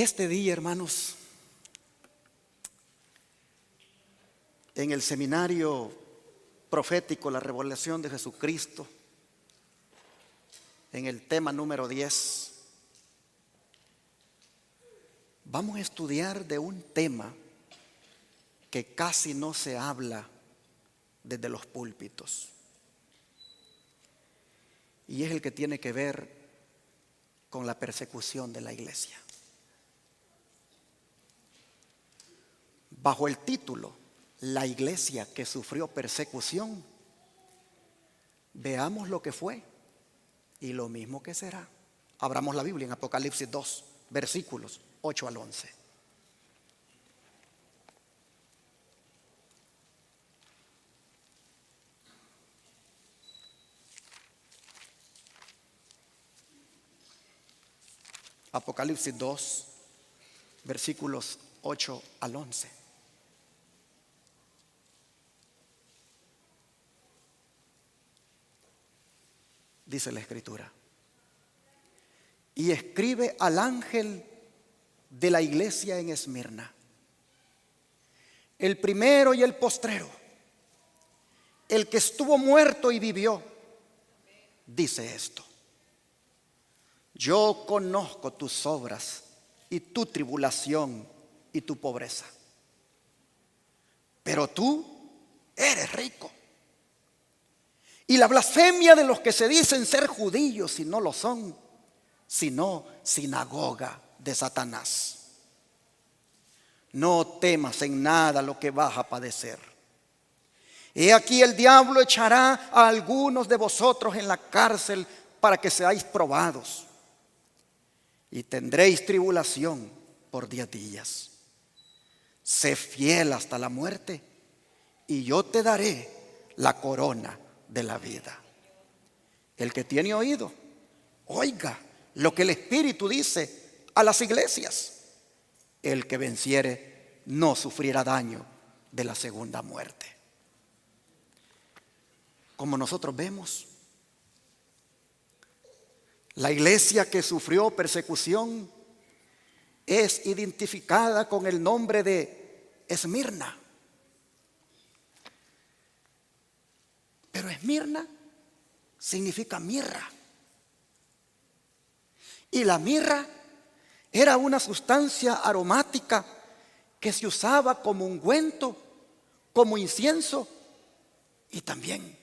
Este día, hermanos, en el seminario profético La Revelación de Jesucristo, en el tema número 10, vamos a estudiar de un tema que casi no se habla desde los púlpitos, y es el que tiene que ver con la persecución de la iglesia. Bajo el título La iglesia que sufrió persecución, veamos lo que fue y lo mismo que será. Abramos la Biblia en Apocalipsis 2, versículos 8 al 11. Apocalipsis 2, versículos 8 al 11. Dice la Escritura: y escribe al ángel de la iglesia en Esmirna, el primero y el postrero, el que estuvo muerto y vivió, dice esto: yo conozco tus obras y tu tribulación y tu pobreza, pero tú eres rico. Y la blasfemia de los que se dicen ser judíos y no lo son, sino sinagoga de Satanás. No temas en nada lo que vas a padecer. He aquí el diablo echará a algunos de vosotros en la cárcel para que seáis probados, y tendréis tribulación por 10 días. Sé fiel hasta la muerte, y yo te daré la corona de la vida. El que tiene oído, oiga lo que el Espíritu dice a las iglesias. El que venciere no sufrirá daño de la segunda muerte. Como nosotros vemos, la iglesia que sufrió persecución es identificada con el nombre de Esmirna. Pero Esmirna significa mirra. Y la mirra era una sustancia aromática que se usaba como ungüento, como incienso y también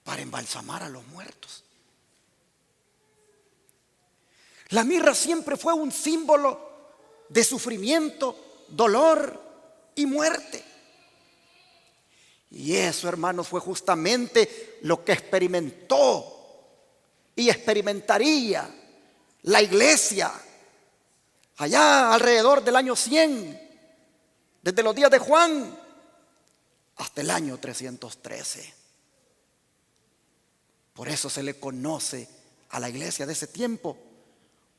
para embalsamar a los muertos. La mirra siempre fue un símbolo de sufrimiento, dolor y muerte. Y eso, hermanos, fue justamente lo que experimentó y experimentaría la iglesia allá alrededor del año 100, desde los días de Juan hasta el año 313. Por eso se le conoce a la iglesia de ese tiempo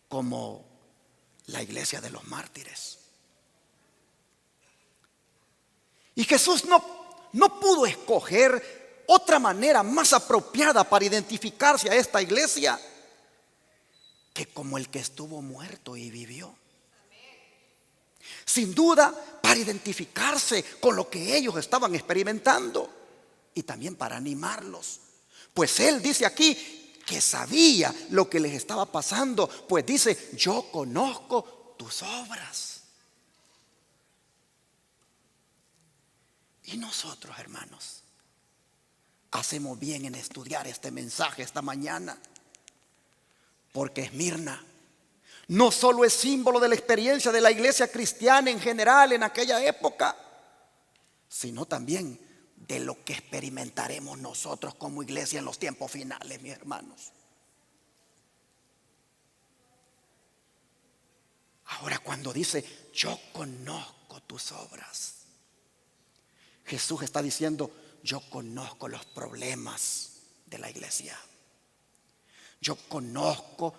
como la iglesia de los mártires. Y Jesús no pudo escoger otra manera más apropiada para identificarse a esta iglesia que como el que estuvo muerto y vivió. Sin duda, para identificarse con lo que ellos estaban experimentando y también para animarlos. Pues Él dice aquí que sabía lo que les estaba pasando, pues dice: yo conozco tus obras. Y nosotros, hermanos, hacemos bien en estudiar este mensaje esta mañana, porque Esmirna no solo es símbolo de la experiencia de la iglesia cristiana en general en aquella época, sino también de lo que experimentaremos nosotros como iglesia en los tiempos finales, mis hermanos. Ahora, cuando dice yo conozco tus obras, Jesús está diciendo: yo conozco los problemas de la iglesia. Yo conozco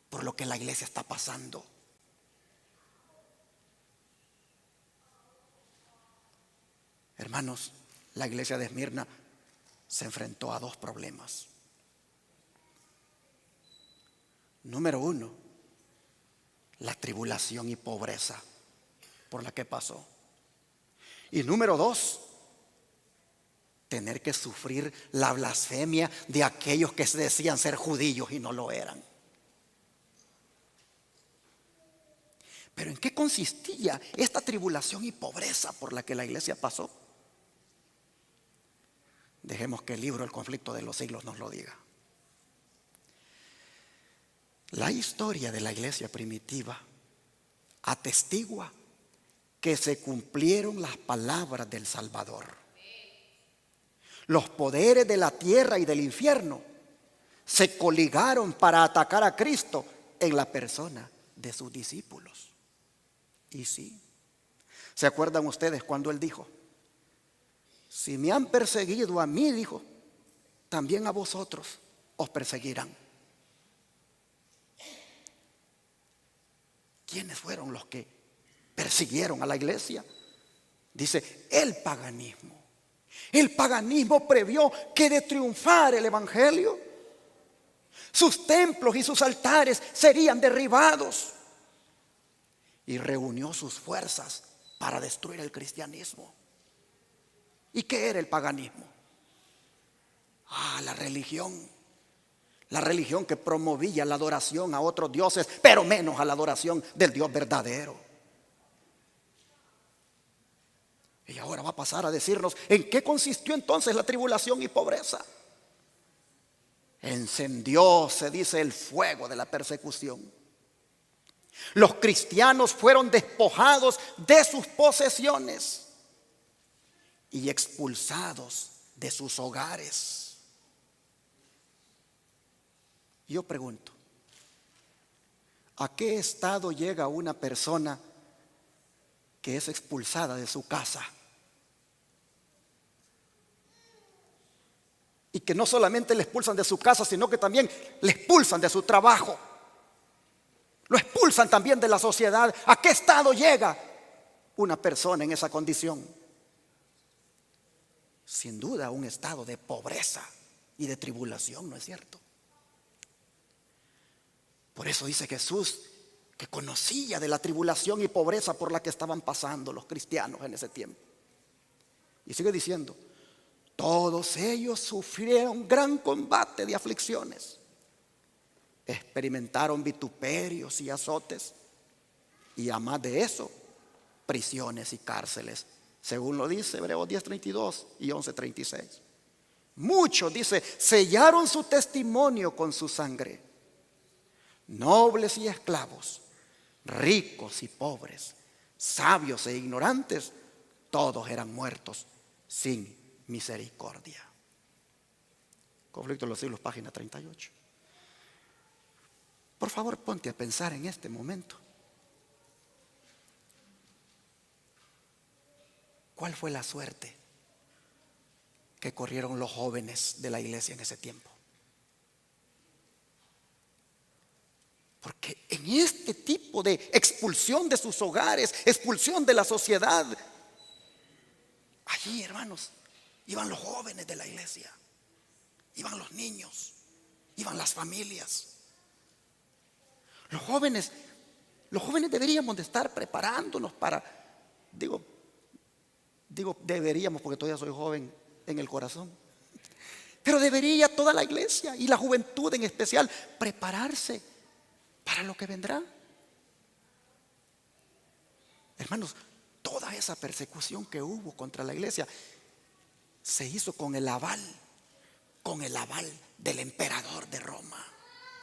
por lo que la iglesia está pasando. Hermanos, la iglesia de Esmirna se enfrentó a 2 problemas. Número 1, la tribulación y pobreza por la que pasó. Y número 2, tener que sufrir la blasfemia de aquellos que se decían ser judíos y no lo eran. Pero ¿en qué consistía esta tribulación y pobreza por la que la iglesia pasó? Dejemos que el libro El conflicto de los siglos nos lo diga. La historia de la iglesia primitiva atestigua que se cumplieron las palabras del Salvador. Los poderes de la tierra y del infierno se coligaron para atacar a Cristo en la persona de sus discípulos. Y sí, ¿se acuerdan ustedes cuando Él dijo: si me han perseguido a mí, dijo, también a vosotros os perseguirán? ¿Quiénes fueron los que persiguieron a la iglesia? Dice, el paganismo. El paganismo previó que de triunfar el evangelio, sus templos y sus altares serían derribados, y reunió sus fuerzas para destruir el cristianismo. ¿Y qué era el paganismo? La religión. La religión que promovía la adoración a otros dioses, pero menos a la adoración del Dios verdadero. Y ahora va a pasar a decirnos en qué consistió entonces la tribulación y pobreza. Encendió, se dice, el fuego de la persecución. Los cristianos fueron despojados de sus posesiones y expulsados de sus hogares. Yo pregunto, ¿a qué estado llega una persona que es expulsada de su casa? Y que no solamente le expulsan de su casa, sino que también le expulsan de su trabajo. Lo expulsan también de la sociedad. ¿A qué estado llega una persona en esa condición? Sin duda, un estado de pobreza y de tribulación, ¿no es cierto? Por eso dice Jesús que conocía de la tribulación y pobreza por la que estaban pasando los cristianos en ese tiempo. Y sigue diciendo, todos ellos sufrieron gran combate de aflicciones. Experimentaron vituperios y azotes, y además de eso, prisiones y cárceles, según lo dice Hebreos 10:32 y 11:36. Muchos, dice, sellaron su testimonio con su sangre. Nobles y esclavos, ricos y pobres, sabios e ignorantes, todos eran muertos sin misericordia. Conflicto de los siglos, página 38. Por favor, ponte a pensar en este momento. ¿Cuál fue la suerte que corrieron los jóvenes de la iglesia en ese tiempo? Porque en este tipo de expulsión de sus hogares, expulsión de la sociedad, allí, hermanos, iban los jóvenes de la iglesia, iban los niños, iban las familias. Los jóvenes deberíamos de estar preparándonos para, digo deberíamos porque todavía soy joven en el corazón, pero debería toda la iglesia y la juventud en especial prepararse para lo que vendrá. Hermanos, toda esa persecución que hubo contra la iglesia se hizo con el aval del emperador de Roma.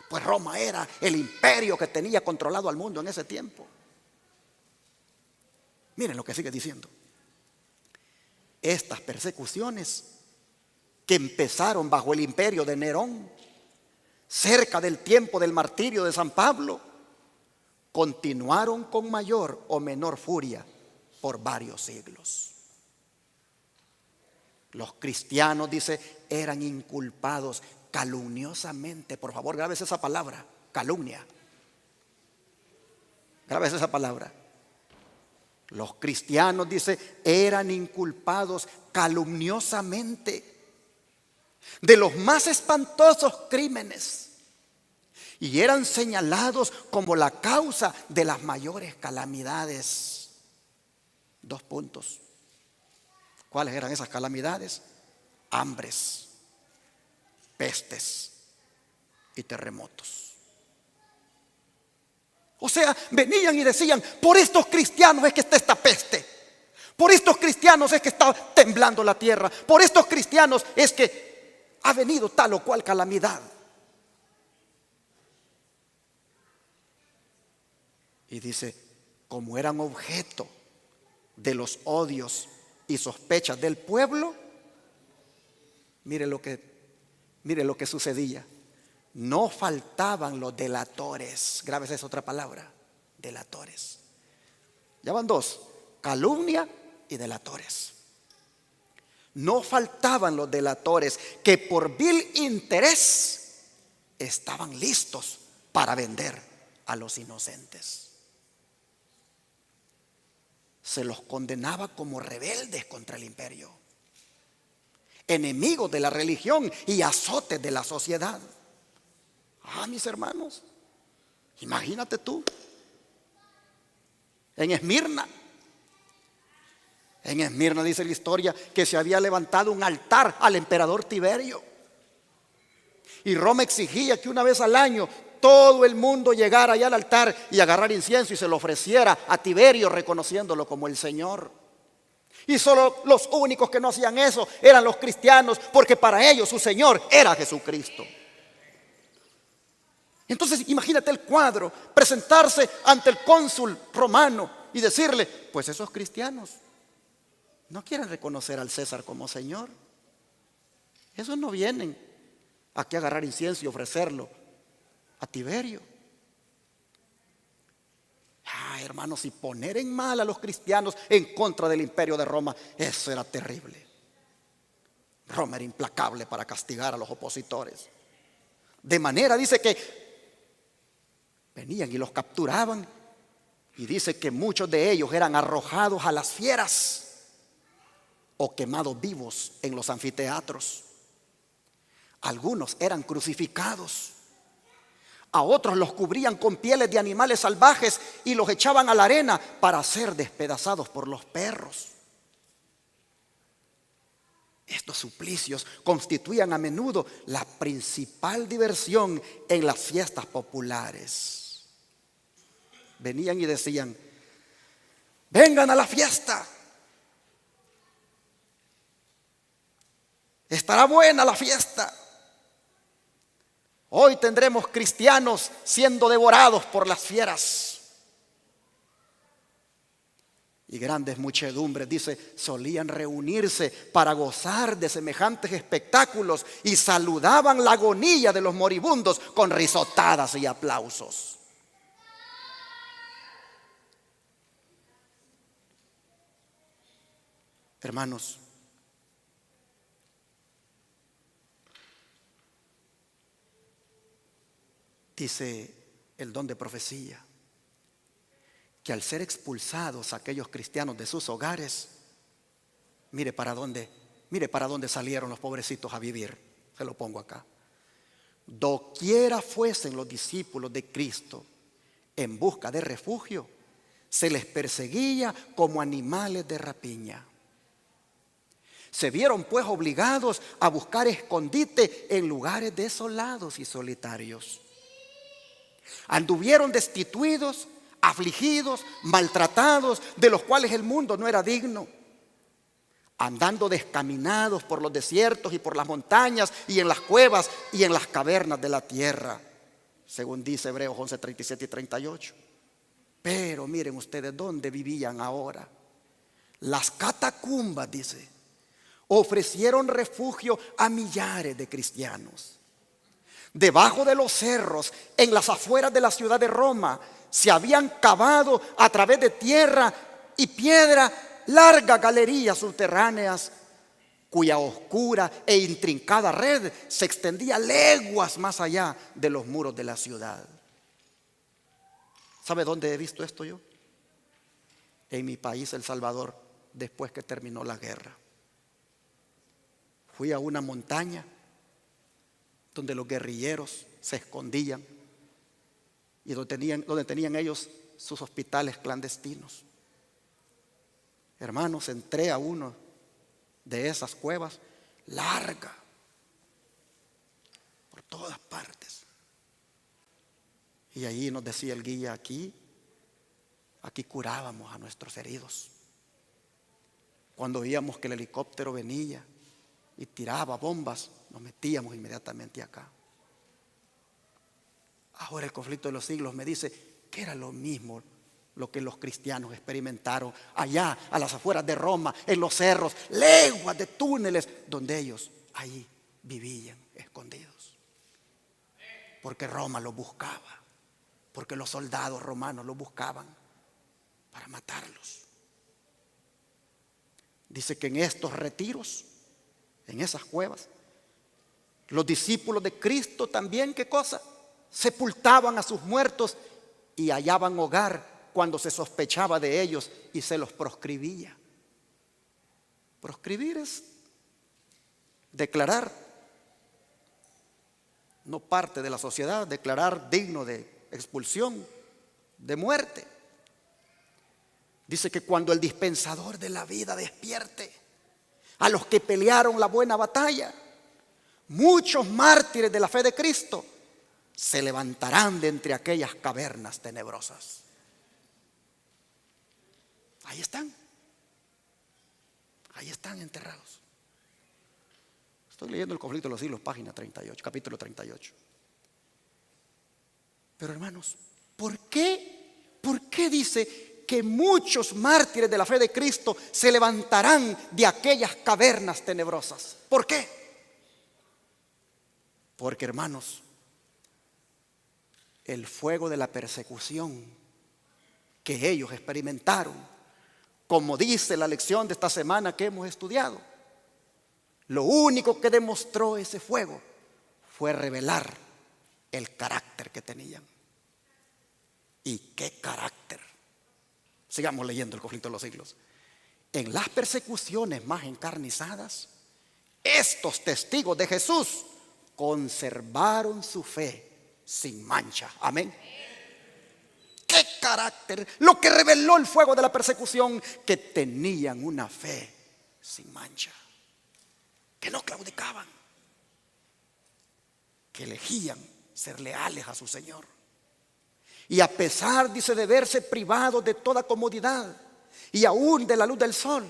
Pues Roma era el imperio que tenía controlado al mundo en ese tiempo. Miren lo que sigue diciendo. Estas persecuciones que empezaron bajo el imperio de Nerón, cerca del tiempo del martirio de San Pablo, continuaron con mayor o menor furia por varios siglos. Los cristianos, dice, eran inculpados calumniosamente. Por favor, grábese esa palabra, calumnia. Grábese esa palabra. Los cristianos, dice, eran inculpados calumniosamente de los más espantosos crímenes y eran señalados como la causa de las mayores calamidades. 2 puntos. ¿Cuáles eran esas calamidades? Hambres, pestes y terremotos. O sea, venían y decían: por estos cristianos es que está esta peste, por estos cristianos es que está temblando la tierra, por estos cristianos es que ha venido tal o cual calamidad. Y dice, como eran objeto de los odios y sospechas del pueblo, mire lo que sucedía. No faltaban los delatores. Grábese esa otra palabra, delatores. Ya van 2, calumnia y delatores. No faltaban los delatores que por vil interés estaban listos para vender a los inocentes. Se los condenaba como rebeldes contra el imperio, enemigos de la religión y azotes de la sociedad. Mis hermanos, imagínate tú, en Esmirna dice la historia que se había levantado un altar al emperador Tiberio, y Roma exigía que una vez al año todo el mundo llegara allá al altar y agarrar incienso y se lo ofreciera a Tiberio, reconociéndolo como el Señor. Y solo los únicos que no hacían eso eran los cristianos, porque para ellos su Señor era Jesucristo. Entonces imagínate el cuadro, presentarse ante el cónsul romano y decirle: pues esos cristianos no quieren reconocer al César como Señor. Esos no vienen aquí a agarrar incienso y ofrecerlo a Tiberio. Hermanos, y poner en mal a los cristianos en contra del imperio de Roma, eso era terrible. Roma era implacable para castigar a los opositores. De manera, dice, que venían y los capturaban, y dice que muchos de ellos eran arrojados a las fieras o quemados vivos en los anfiteatros. Algunos eran crucificados. A otros los cubrían con pieles de animales salvajes y los echaban a la arena para ser despedazados por los perros. Estos suplicios constituían a menudo la principal diversión en las fiestas populares. Venían y decían: vengan a la fiesta, estará buena la fiesta. Hoy tendremos cristianos siendo devorados por las fieras. Y grandes muchedumbres, dice, solían reunirse para gozar de semejantes espectáculos y saludaban la agonía de los moribundos con risotadas y aplausos. Hermanos, dice el don de profecía que al ser expulsados aquellos cristianos de sus hogares, mire para dónde salieron los pobrecitos a vivir. Se lo pongo acá. Doquiera fuesen los discípulos de Cristo en busca de refugio, se les perseguía como animales de rapiña. Se vieron pues obligados a buscar escondite en lugares desolados y solitarios. Anduvieron destituidos, afligidos, maltratados, de los cuales el mundo no era digno, andando descaminados por los desiertos y por las montañas y en las cuevas y en las cavernas de la tierra, según dice Hebreos 11, 37 y 38. Pero miren ustedes dónde vivían ahora. Las catacumbas, dice, ofrecieron refugio a millares de cristianos. Debajo de los cerros, en las afueras de la ciudad de Roma, se habían cavado a través de tierra y piedra largas galerías subterráneas, cuya oscura e intrincada red se extendía leguas más allá de los muros de la ciudad. ¿Sabe dónde he visto esto yo? En mi país, El Salvador, después que terminó la guerra. Fui a una montaña donde los guerrilleros se escondían y donde tenían ellos sus hospitales clandestinos. Hermanos, entré a uno de esas cuevas, larga, por todas partes. Y allí nos decía el guía, aquí curábamos a nuestros heridos. Cuando veíamos que el helicóptero venía y tiraba bombas, nos metíamos inmediatamente acá. Ahora el conflicto de los siglos me dice que era lo mismo lo que los cristianos experimentaron allá a las afueras de Roma, en los cerros, leguas de túneles, donde ellos ahí vivían escondidos. Porque Roma los buscaba, porque los soldados romanos los buscaban para matarlos. Dice que en estos retiros, en esas cuevas, los discípulos de Cristo también, ¿qué cosa? Sepultaban a sus muertos y hallaban hogar cuando se sospechaba de ellos y se los proscribía. Proscribir es declarar no parte de la sociedad, declarar digno de expulsión, de muerte. Dice que cuando el dispensador de la vida despierte a los que pelearon la buena batalla, muchos mártires de la fe de Cristo se levantarán de entre aquellas cavernas tenebrosas. Ahí están enterrados. Estoy leyendo el conflicto de los siglos, página 38, capítulo 38. Pero hermanos, ¿por qué dice que muchos mártires de la fe de Cristo se levantarán de aquellas cavernas tenebrosas? ¿Por qué? Porque, hermanos, el fuego de la persecución que ellos experimentaron, como dice la lección de esta semana que hemos estudiado, lo único que demostró ese fuego fue revelar el carácter que tenían. ¿Y qué carácter? Sigamos leyendo el conflicto de los siglos. En las persecuciones más encarnizadas, estos testigos de Jesús conservaron su fe sin mancha. Amén. ¿Qué carácter? Lo que reveló el fuego de la persecución, que tenían una fe sin mancha, que no claudicaban, que elegían ser leales a su Señor. Y a pesar, dice, de verse privados de toda comodidad y aún de la luz del sol,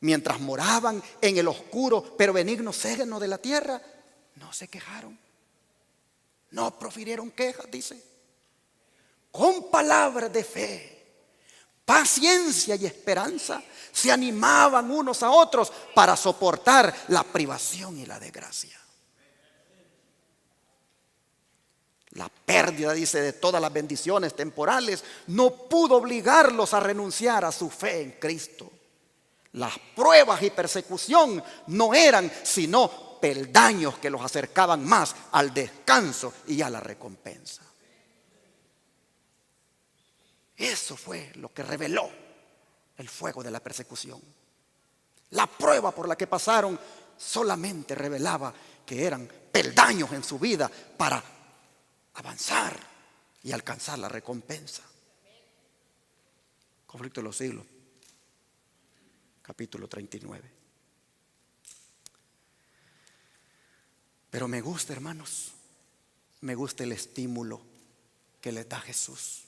mientras moraban en el oscuro pero benigno seno de la tierra, no se quejaron, no profirieron quejas, dice. Con palabras de fe, paciencia y esperanza se animaban unos a otros para soportar la privación y la desgracia. La pérdida, dice, de todas las bendiciones temporales no pudo obligarlos a renunciar a su fe en Cristo. Las pruebas y persecución no eran sino peldaños que los acercaban más al descanso y a la recompensa. Eso fue lo que reveló el fuego de la persecución. La prueba por la que pasaron solamente revelaba que eran peldaños en su vida para avanzar y alcanzar la recompensa. Conflicto de los siglos, capítulo 39. Pero me gusta, hermanos, me gusta el estímulo que les da Jesús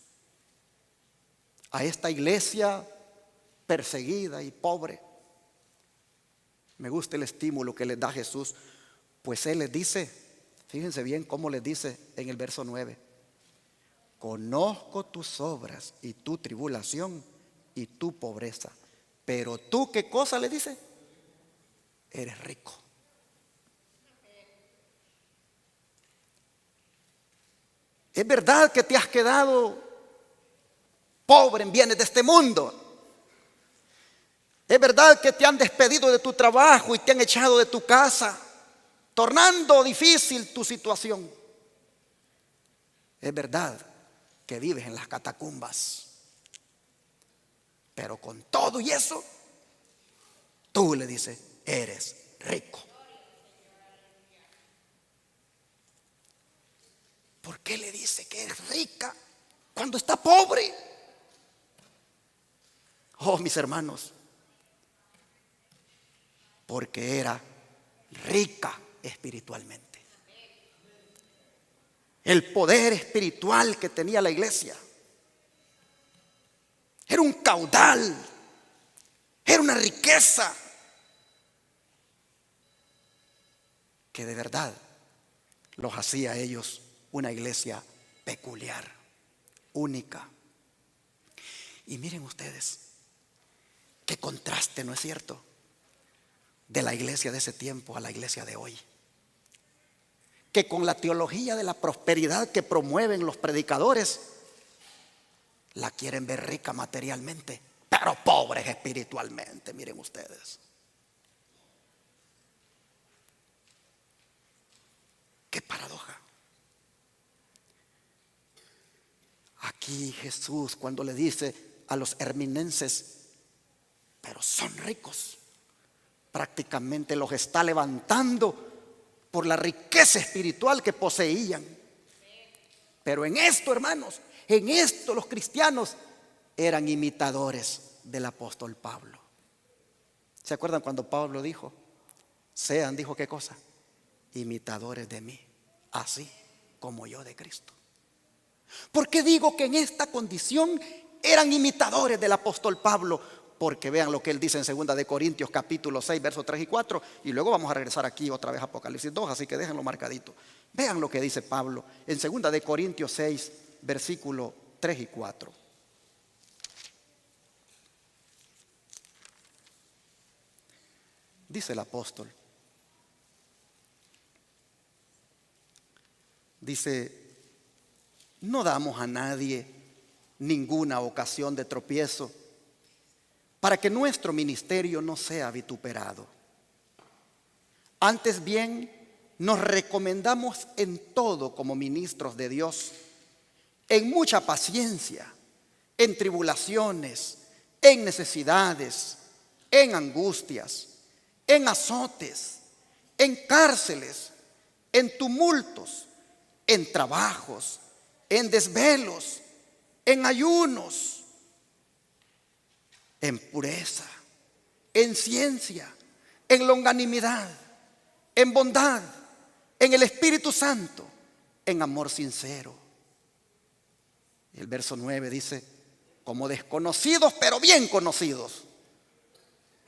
a esta iglesia perseguida y pobre. Me gusta el estímulo que les da Jesús, pues Él les dice, fíjense bien cómo les dice en el verso 9: conozco tus obras y tu tribulación y tu pobreza, pero tú, ¿qué cosa le dice? Eres rico. Es verdad que te has quedado pobre en bienes de este mundo. Es verdad que te han despedido de tu trabajo y te han echado de tu casa, tornando difícil tu situación. Es verdad que vives en las catacumbas, pero con todo y eso, tú le dices, eres rico. ¿por qué le dice que es rica cuando está pobre? Oh, mis hermanos, porque era rica espiritualmente. El poder espiritual que tenía la iglesia era un caudal, era una riqueza que de verdad los hacía a ellos una iglesia peculiar, única. Y miren ustedes, qué contraste, ¿no es cierto?, de la iglesia de ese tiempo a la iglesia de hoy, que con la teología de la prosperidad que promueven los predicadores, la quieren ver rica materialmente, pero pobres espiritualmente. Miren ustedes. Qué paradoja. Aquí Jesús, cuando le dice a los herminenses, pero son ricos, prácticamente los está levantando por la riqueza espiritual que poseían. Pero en esto, hermanos, en esto los cristianos eran imitadores del apóstol Pablo. ¿Se acuerdan cuando Pablo dijo? Sean, dijo, ¿qué cosa? Imitadores de mí, así como yo de Cristo. ¿Por qué digo que en esta condición eran imitadores del apóstol Pablo? Porque vean lo que él dice en 2 Corintios capítulo 6, versos 3 y 4. Y luego vamos a regresar aquí otra vez a Apocalipsis 2, así que déjenlo marcadito. Vean lo que dice Pablo en 2 Corintios 6, versículo 3 y 4. Dice el apóstol. Dice: no damos a nadie ninguna ocasión de tropiezo, para que nuestro ministerio no sea vituperado. Antes bien, nos recomendamos en todo como ministros de Dios, en mucha paciencia, en tribulaciones, en necesidades, en angustias, en azotes, en cárceles, en tumultos, en trabajos, en desvelos, en ayunos, en pureza, en ciencia, en longanimidad, en bondad, en el Espíritu Santo, en amor sincero. El verso 9 dice: como desconocidos pero bien conocidos,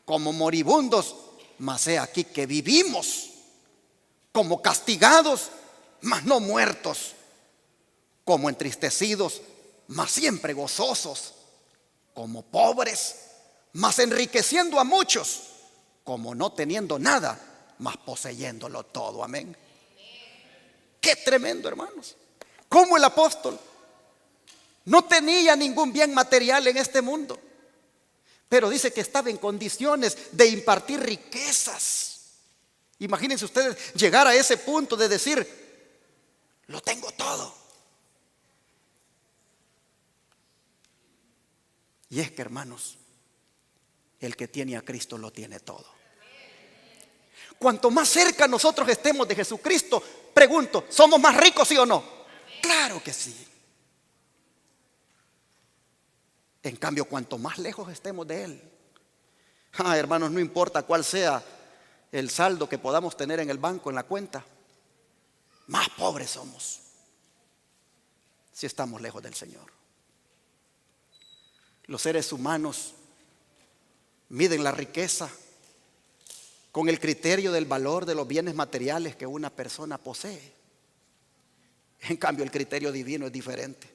como moribundos, mas he aquí que vivimos, como castigados, mas no muertos, como entristecidos, mas siempre gozosos, como pobres, mas enriqueciendo a muchos, como no teniendo nada, mas poseyéndolo todo. Amén. Qué tremendo, hermanos. Como el apóstol no tenía ningún bien material en este mundo, pero dice que estaba en condiciones de impartir riquezas. Imagínense ustedes llegar a ese punto de decir: lo tengo todo. Y es que, hermanos, el que tiene a Cristo lo tiene todo. Cuanto más cerca nosotros estemos de Jesucristo, pregunto, ¿somos más ricos, sí o no? Claro que sí. En cambio, cuanto más lejos estemos de Él, hermanos, no importa cuál sea el saldo que podamos tener en el banco, en la cuenta, más pobres somos si estamos lejos del Señor. Los seres humanos miden la riqueza con el criterio del valor de los bienes materiales que una persona posee. En cambio, el criterio divino es diferente.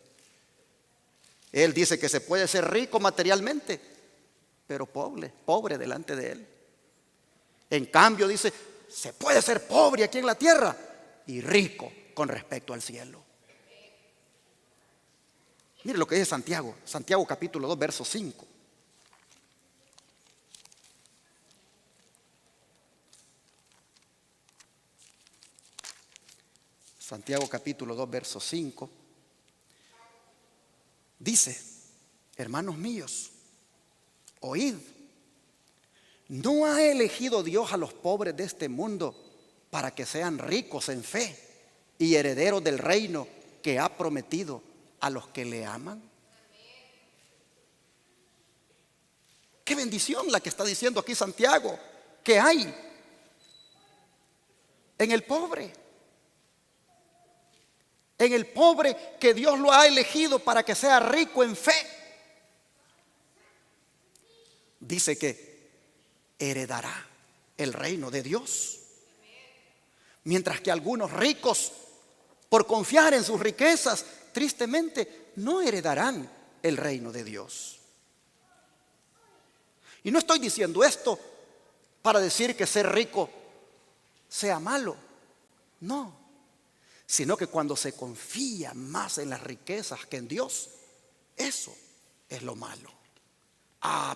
Él dice que se puede ser rico materialmente, pero pobre delante de Él. En cambio, dice, se puede ser pobre aquí en la tierra y rico con respecto al cielo. Mire lo que dice Santiago, Santiago capítulo 2, verso 5. Santiago capítulo 2, verso 5. Dice: hermanos míos, oíd, ¿no ha elegido Dios a los pobres de este mundo para que sean ricos en fe y herederos del reino que ha prometido a los que le aman. Qué bendición la que está diciendo aquí Santiago, que hay en el pobre. En el pobre que Dios lo ha elegido para que sea rico en fe. Dice que heredará el reino de Dios. Mientras que algunos ricos, por confiar en sus riquezas, tristemente no heredarán el reino de Dios. Y no estoy diciendo esto para decir que ser rico sea malo. No. Sino que cuando se confía más en las riquezas que en Dios, eso es lo malo.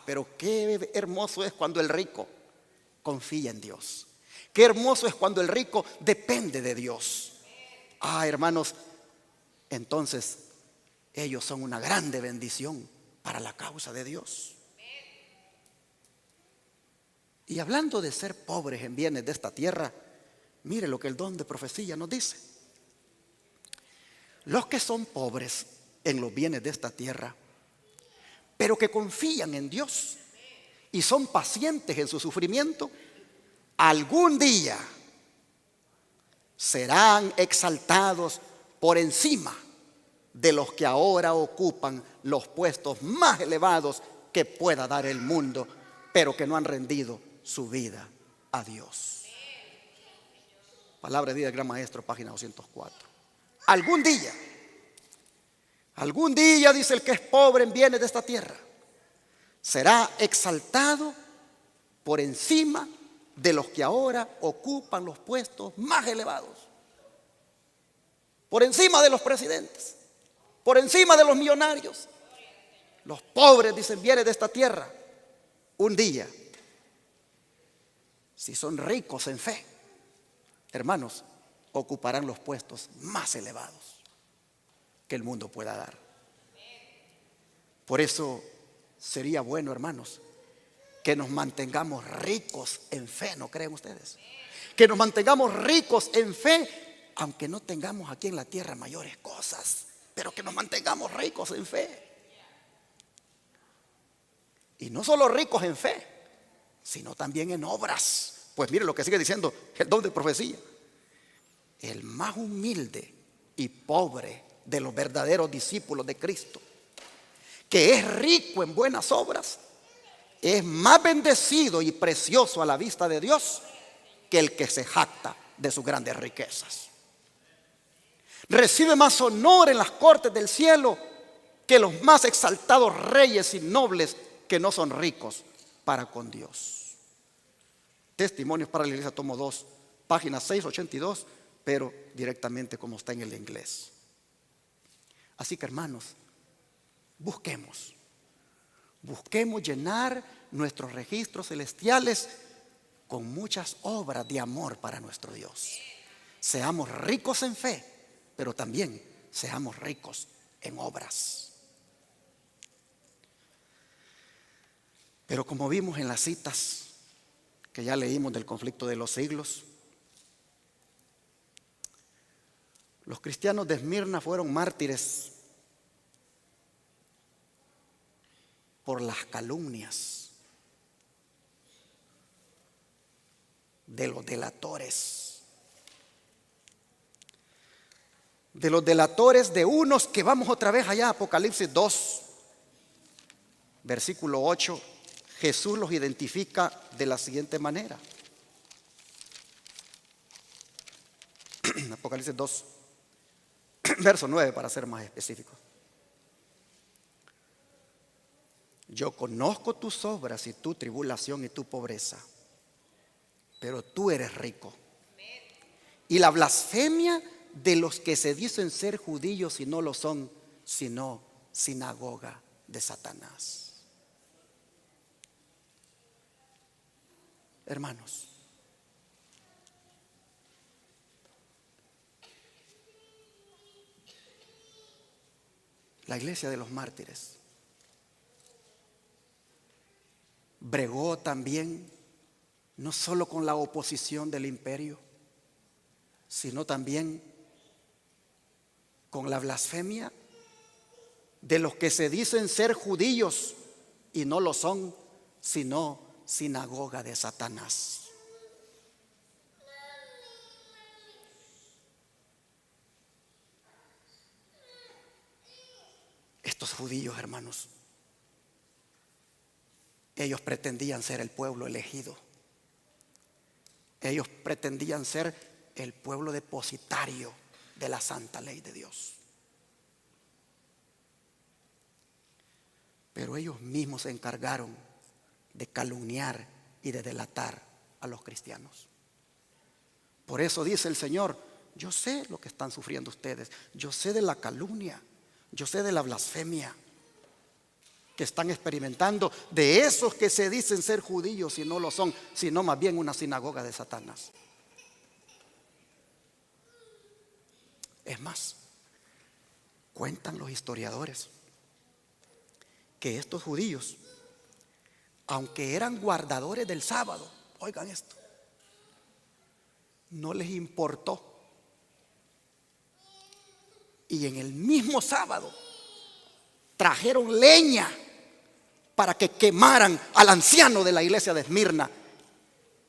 Pero qué hermoso es cuando el rico confía en Dios. Qué hermoso es cuando el rico depende de Dios. Hermanos, entonces ellos son una grande bendición para la causa de Dios. Y hablando de ser pobres en bienes de esta tierra, mire lo que el don de profecía nos dice. Los que son pobres en los bienes de esta tierra, pero que confían en Dios y son pacientes en su sufrimiento, algún día serán exaltados por encima de los que ahora ocupan los puestos más elevados que pueda dar el mundo, pero que no han rendido su vida a Dios. Palabra de vida del Gran Maestro, página 204. Algún día, dice el que es pobre en bienes de esta tierra, será exaltado por encima de los que ahora ocupan los puestos más elevados. Por encima de los presidentes, por encima de los millonarios. Los pobres, dicen, bienes de esta tierra, un día, si son ricos en fe, hermanos, ocuparán los puestos más elevados que el mundo pueda dar. Por eso sería bueno, hermanos, que nos mantengamos ricos en fe, ¿no creen ustedes? Que nos mantengamos ricos en fe, aunque no tengamos aquí en la tierra mayores cosas, pero que nos mantengamos ricos en fe. Y no solo ricos en fe, sino también en obras. Pues mire lo que sigue diciendo el don de profecía. El más humilde y pobre de los verdaderos discípulos de Cristo, que es rico en buenas obras, es más bendecido y precioso a la vista de Dios que el que se jacta de sus grandes riquezas. Recibe más honor en las cortes del cielo que los más exaltados reyes y nobles que no son ricos para con Dios. Testimonios para la Iglesia, tomo 2, página 682, pero directamente como está en el inglés. Así que, hermanos, busquemos llenar nuestros registros celestiales con muchas obras de amor para nuestro Dios. Seamos ricos en fe, pero también seamos ricos en obras. Pero como vimos en las citas que ya leímos del conflicto de los siglos, los cristianos de Esmirna fueron mártires por las calumnias de los delatores. De los delatores de unos que vamos otra vez allá a Apocalipsis 2, versículo 8. Jesús los identifica de la siguiente manera. Apocalipsis 2, verso 9 para ser más específicos. Yo conozco tus obras y tu tribulación y tu pobreza, pero tú eres rico. Y la blasfemia de los que se dicen ser judíos y no lo son, sino sinagoga de Satanás. Hermanos, la iglesia de los mártires bregó también no solo con la oposición del imperio, sino también con la blasfemia de los que se dicen ser judíos y no lo son, sino sinagoga de Satanás. Estos judíos, hermanos, ellos pretendían ser el pueblo elegido. Ellos pretendían ser el pueblo depositario de la santa ley de Dios. Pero ellos mismos se encargaron de calumniar y de delatar a los cristianos. Por eso dice el Señor: yo sé lo que están sufriendo ustedes, yo sé de la calumnia, yo sé de la blasfemia que están experimentando de esos que se dicen ser judíos y no lo son, sino más bien una sinagoga de Satanás. Es más, cuentan los historiadores que estos judíos, aunque eran guardadores del sábado, oigan esto, no les importó. Y en el mismo sábado trajeron leña para que quemaran al anciano de la iglesia de Esmirna,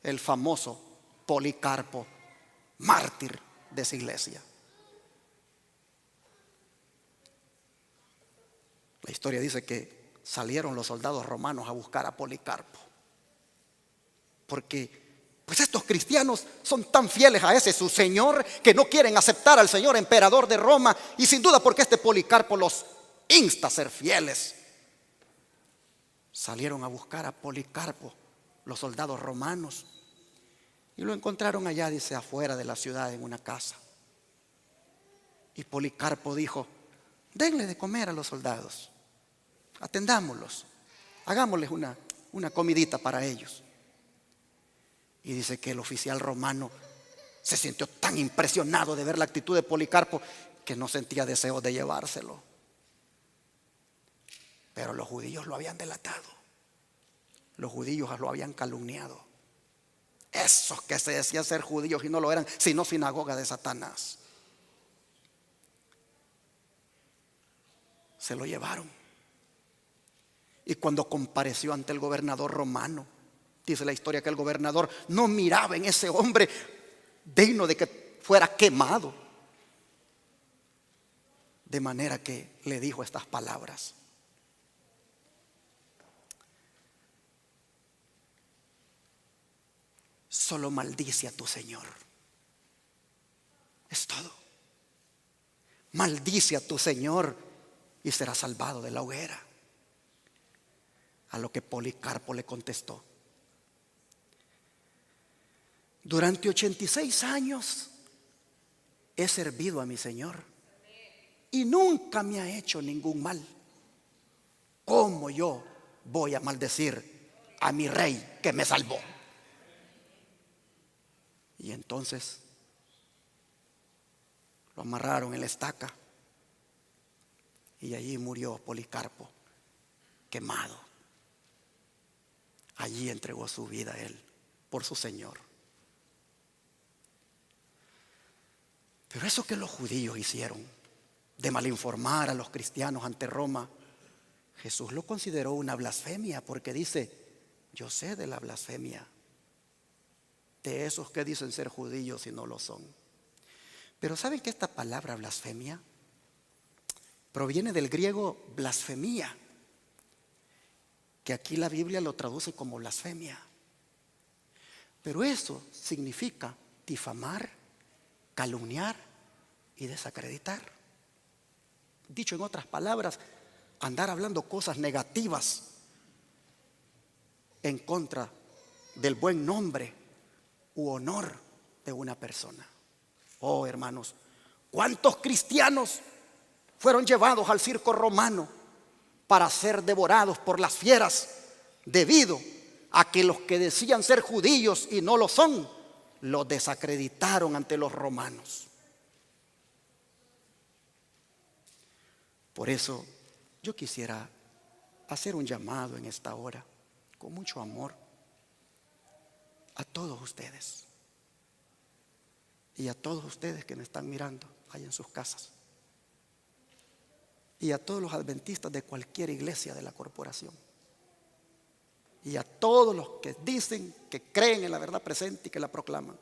el famoso Policarpo, mártir de esa iglesia. La historia dice que salieron los soldados romanos a buscar a Policarpo, porque pues estos cristianos son tan fieles a ese su señor que no quieren aceptar al señor emperador de Roma, y sin duda porque este Policarpo los insta a ser fieles. Salieron a buscar a Policarpo los soldados romanos y lo encontraron allá, dice, afuera de la ciudad en una casa. Y Policarpo dijo: denle de comer a los soldados, atendámoslos, hagámosles una comidita para ellos. Y dice que el oficial romano se sintió tan impresionado de ver la actitud de Policarpo que no sentía deseo de llevárselo. Pero los judíos lo habían delatado, los judíos lo habían calumniado. Esos que se decían ser judíos y no lo eran, sino sinagoga de Satanás. Se lo llevaron. Y cuando compareció ante el gobernador romano, dice la historia que el gobernador no miraba en ese hombre digno de que fuera quemado. De manera que le dijo estas palabras: solo maldice a tu Señor. Es todo. Maldice a tu Señor y serás salvado de la hoguera. A lo que Policarpo le contestó: durante 86 años he servido a mi Señor y nunca me ha hecho ningún mal. ¿Cómo yo voy a maldecir a mi rey que me salvó? Y entonces lo amarraron en la estaca y allí murió Policarpo, quemado. Allí entregó su vida él por su Señor. Pero eso que los judíos hicieron de malinformar a los cristianos ante Roma, Jesús lo consideró una blasfemia, porque dice: yo sé de la blasfemia de esos que dicen ser judíos y no lo son. Pero ¿saben que esta palabra blasfemia proviene del griego blasfemia, que aquí la Biblia lo traduce como blasfemia? Pero eso significa difamar, calumniar y desacreditar. Dicho en otras palabras, andar hablando cosas negativas en contra del buen nombre u honor de una persona. Oh, hermanos, ¿cuántos cristianos fueron llevados al circo romano para ser devorados por las fieras, debido a que los que decían ser judíos y no lo son, los desacreditaron ante los romanos? Por eso yo quisiera hacer un llamado en esta hora, con mucho amor, a todos ustedes y a todos ustedes que me están mirando allá en sus casas. y a todos los adventistas de cualquier iglesia de la corporación, y a todos los que dicen que creen en la verdad presente y que la proclaman.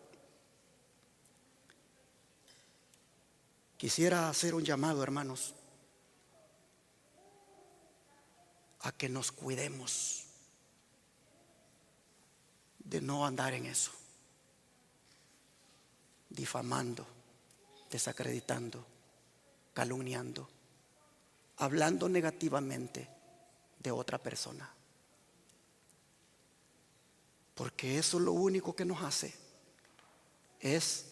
Quisiera hacer un llamado, hermanos, a que nos cuidemos de no andar en eso, difamando, desacreditando, calumniando, hablando negativamente de otra persona. Porque eso lo único que nos hace es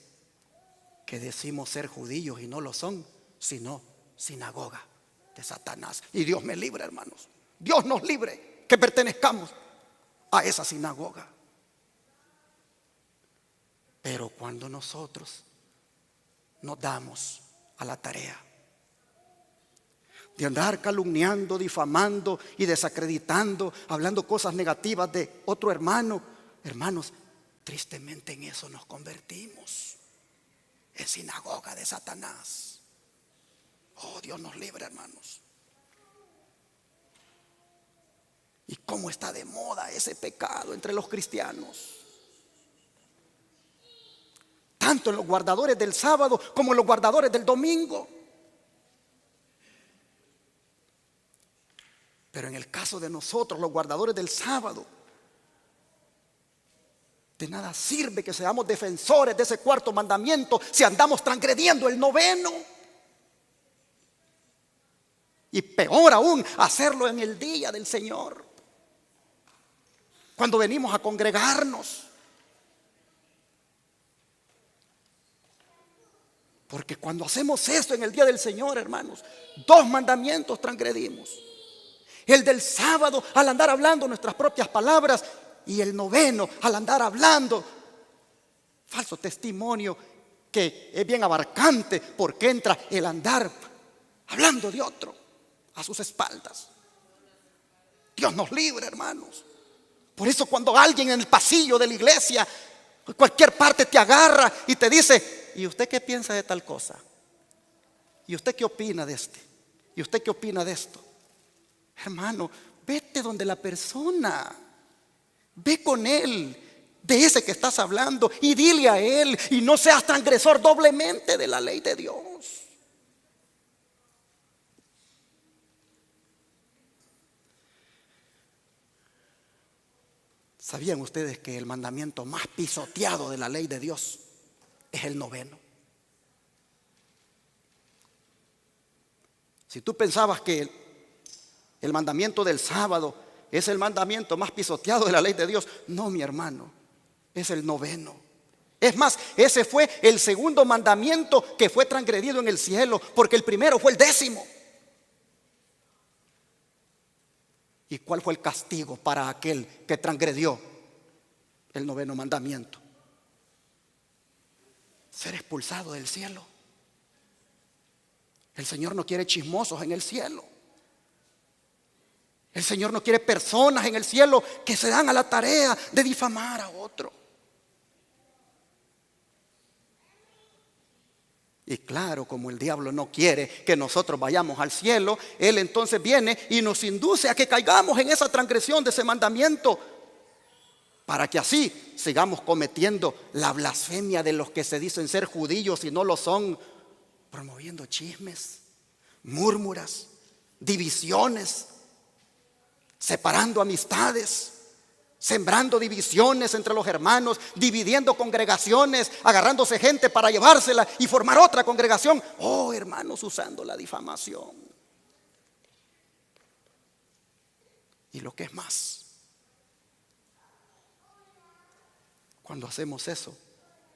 que decimos ser judíos y no lo son, sino sinagoga de Satanás. Y Dios me libre, hermanos. Dios nos libre que pertenezcamos a esa sinagoga. Pero cuando nosotros nos damos a la tarea de andar calumniando, difamando y desacreditando, hablando cosas negativas de otro hermano, hermanos, tristemente en eso nos convertimos en sinagoga de Satanás. Oh, Dios nos libre, hermanos. ¿Y cómo está de moda ese pecado entre los cristianos? Tanto en los guardadores del sábado como en los guardadores del domingo. Pero en el caso de nosotros, los guardadores del sábado, de nada sirve que seamos defensores de ese cuarto mandamiento si andamos transgrediendo el noveno. Y peor aún, hacerlo en el día del Señor, cuando venimos a congregarnos. Porque cuando hacemos esto en el día del Señor, hermanos, 2 mandamientos transgredimos. El del sábado al andar hablando nuestras propias palabras, y el noveno al andar hablando falso testimonio, que es bien abarcante porque entra el andar hablando de otro a sus espaldas. Dios nos libre, hermanos. Por eso cuando alguien en el pasillo de la iglesia, en cualquier parte, te agarra y te dice: ¿y usted qué piensa de tal cosa? ¿Y usted qué opina de este? ¿Y usted qué opina de esto? Hermano, vete donde la persona, ve con él, de ese que estás hablando, y dile a él, y no seas transgresor doblemente de la ley de Dios. ¿Sabían ustedes que el mandamiento más pisoteado de la ley de Dios es el noveno? Si tú pensabas que el mandamiento del sábado es el mandamiento más pisoteado de la ley de Dios, no, mi hermano, es el noveno. Es más, ese fue el segundo mandamiento que fue transgredido en el cielo, porque el primero fue el 10º. ¿Y cuál fue el castigo para aquel que transgredió el 9º mandamiento? Ser expulsado del cielo. El Señor no quiere chismosos en el cielo. El Señor no quiere personas en el cielo que se dan a la tarea de difamar a otro. Y claro, como el diablo no quiere que nosotros vayamos al cielo, él entonces viene y nos induce a que caigamos en esa transgresión de ese mandamiento, para que así sigamos cometiendo la blasfemia de los que se dicen ser judíos y no lo son, promoviendo chismes, murmuras, divisiones, separando amistades, sembrando divisiones entre los hermanos, dividiendo congregaciones, agarrándose gente para llevársela y formar otra congregación. Oh, hermanos, usando la difamación. Y lo que es más, cuando hacemos eso,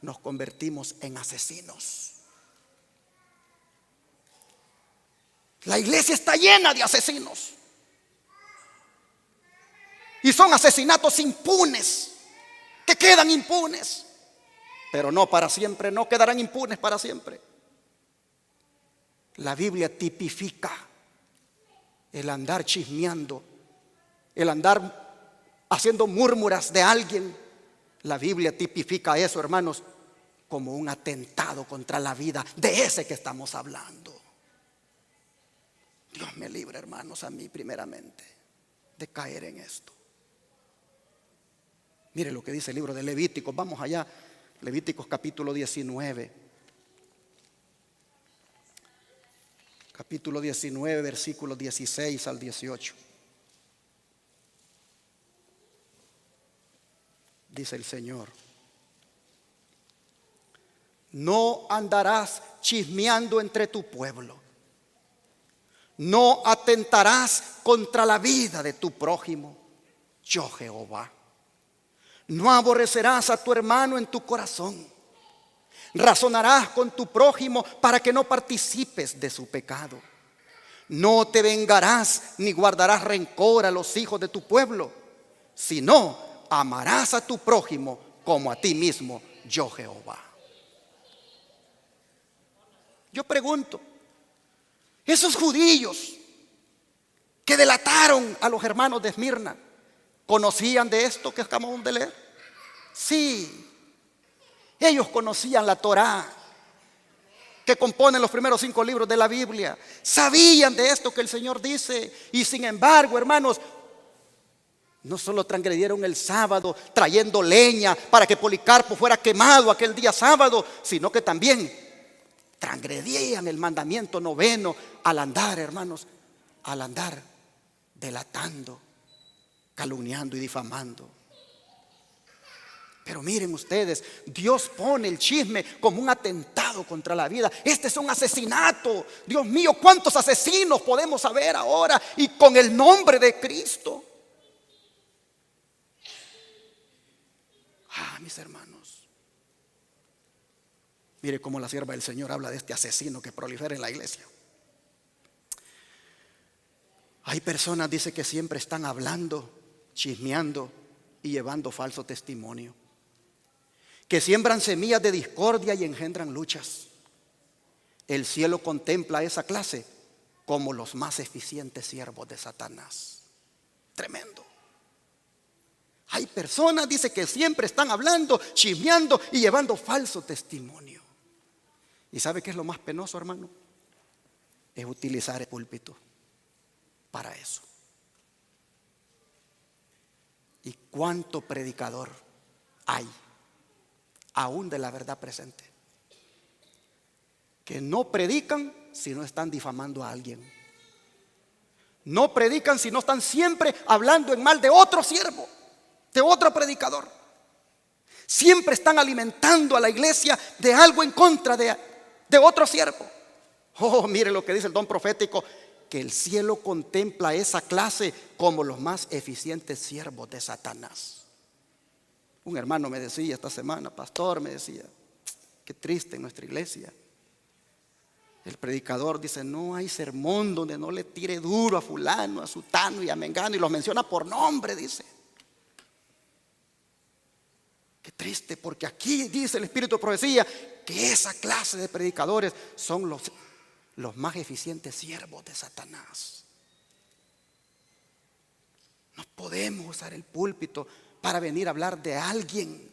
nos convertimos en asesinos. La iglesia está llena de asesinos. Y son asesinatos impunes, que quedan impunes, pero no para siempre, no quedarán impunes para siempre. La Biblia tipifica el andar chismeando, el andar haciendo murmuras de alguien. La Biblia tipifica eso, hermanos, como un atentado contra la vida de ese que estamos hablando. Dios me libre, hermanos, a mí primeramente de caer en esto. Mire lo que dice el libro de Levíticos. Vamos allá, Levíticos capítulo 19. Capítulo 19, versículos 16 al 18. Dice el Señor: no andarás chismeando entre tu pueblo, no atentarás contra la vida de tu prójimo, yo Jehová. No aborrecerás a tu hermano en tu corazón, razonarás con tu prójimo para que no participes de su pecado. No te vengarás ni guardarás rencor a los hijos de tu pueblo, sino amarás a tu prójimo como a ti mismo, yo Jehová. Yo pregunto, esos judíos que delataron a los hermanos de Esmirna, ¿conocían de esto que acabamos de leer? Sí, ellos conocían la Torá, que compone los primeros 5 libros de la Biblia. Sabían de esto que el Señor dice. Y sin embargo, hermanos, no solo transgredieron el sábado trayendo leña para que Policarpo fuera quemado aquel día sábado, sino que también transgredían el mandamiento 9 al andar, hermanos, al andar delatando, calumniando y difamando. Pero miren ustedes, Dios pone el chisme como un atentado contra la vida. Este es un asesinato. Dios mío, ¿cuántos asesinos podemos haber ahora? Y con el nombre de Cristo. Mis hermanos, mire cómo la sierva del Señor habla de este asesino que prolifera en la iglesia. Hay personas, dice, que siempre están hablando, chismeando y llevando falso testimonio, que siembran semillas de discordia y engendran luchas. El cielo contempla a esa clase como los más eficientes siervos de Satanás. Tremendo. Hay personas, dice, que siempre están hablando, chismeando y llevando falso testimonio. ¿Y sabe qué es lo más penoso, hermano? Es utilizar el púlpito para eso. ¿Y cuánto predicador hay, aún de la verdad presente, que no predican si no están difamando a alguien? No predican si no están siempre hablando en mal de otro siervo, de otro predicador. Siempre están alimentando a la iglesia de algo en contra de otro siervo. Oh, mire lo que dice el don profético, que el cielo contempla a esa clase como los más eficientes siervos de Satanás. Un hermano me decía esta semana, pastor, me decía, qué triste en nuestra iglesia. El predicador dice, no hay sermón donde no le tire duro a fulano, a sutano y a mengano, y los menciona por nombre, dice. Qué triste, porque aquí dice el Espíritu de Profecía que esa clase de predicadores son los más eficientes siervos de Satanás. No podemos usar el púlpito para venir a hablar de alguien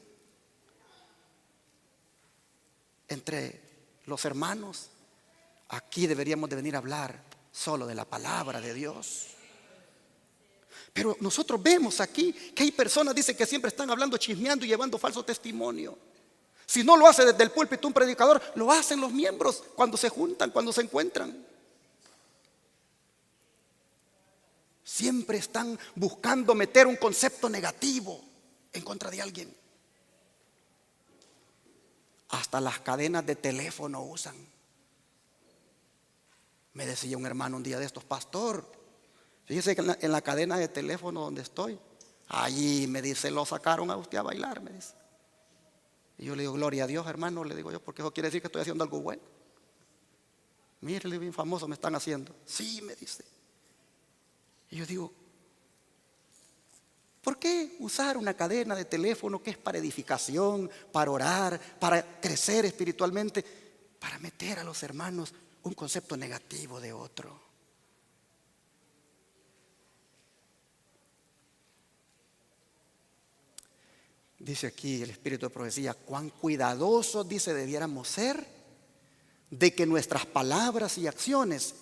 entre los hermanos. Aquí deberíamos de venir a hablar solo de la palabra de Dios. Pero nosotros vemos aquí que hay personas, dice, que siempre están hablando, chismeando y llevando falso testimonio. Si no lo hace desde el púlpito un predicador, lo hacen los miembros cuando se juntan, cuando se encuentran. Siempre están buscando meter un concepto negativo en contra de alguien. Hasta las cadenas de teléfono usan. Me decía un hermano un día de estos, pastor, fíjese que en la cadena de teléfono donde estoy, allí me dice, lo sacaron a usted a bailar, me dice. Y yo le digo, gloria a Dios, hermano, le digo yo, porque eso quiere decir que estoy haciendo algo bueno. Mire, bien famoso me están haciendo. Sí, me dice. Y yo digo, ¿por qué usar una cadena de teléfono que es para edificación, para orar, para crecer espiritualmente, para meter a los hermanos un concepto negativo de otro? Dice aquí el Espíritu de Profecía, cuán cuidadosos, dice, debiéramos ser de que nuestras palabras y acciones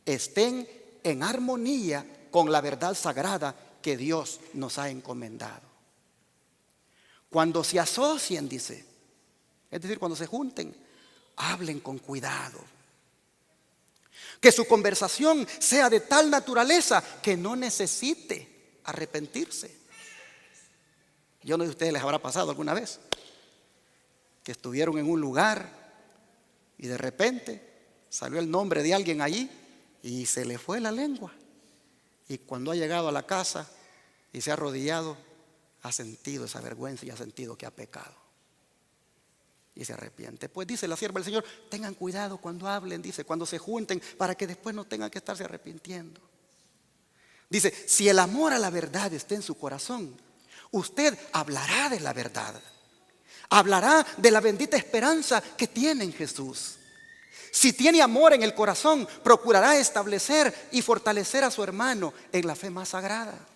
estén en armonía con la verdad sagrada que Dios nos ha encomendado. Cuando se asocien, dice, es decir, cuando se junten, hablen con cuidado. Que su conversación sea de tal naturaleza que no necesite arrepentirse. Yo no sé si a ustedes les habrá pasado alguna vez que estuvieron en un lugar y de repente salió el nombre de alguien allí y se le fue la lengua. Y cuando ha llegado a la casa y se ha arrodillado, ha sentido esa vergüenza y ha sentido que ha pecado. Y se arrepiente. Pues dice la sierva del Señor, tengan cuidado cuando hablen, dice, cuando se junten, para que después no tengan que estarse arrepintiendo. Dice, si el amor a la verdad está en su corazón, usted hablará de la verdad. Hablará de la bendita esperanza que tiene en Jesús. Si tiene amor en el corazón, procurará establecer y fortalecer a su hermano en la fe más sagrada.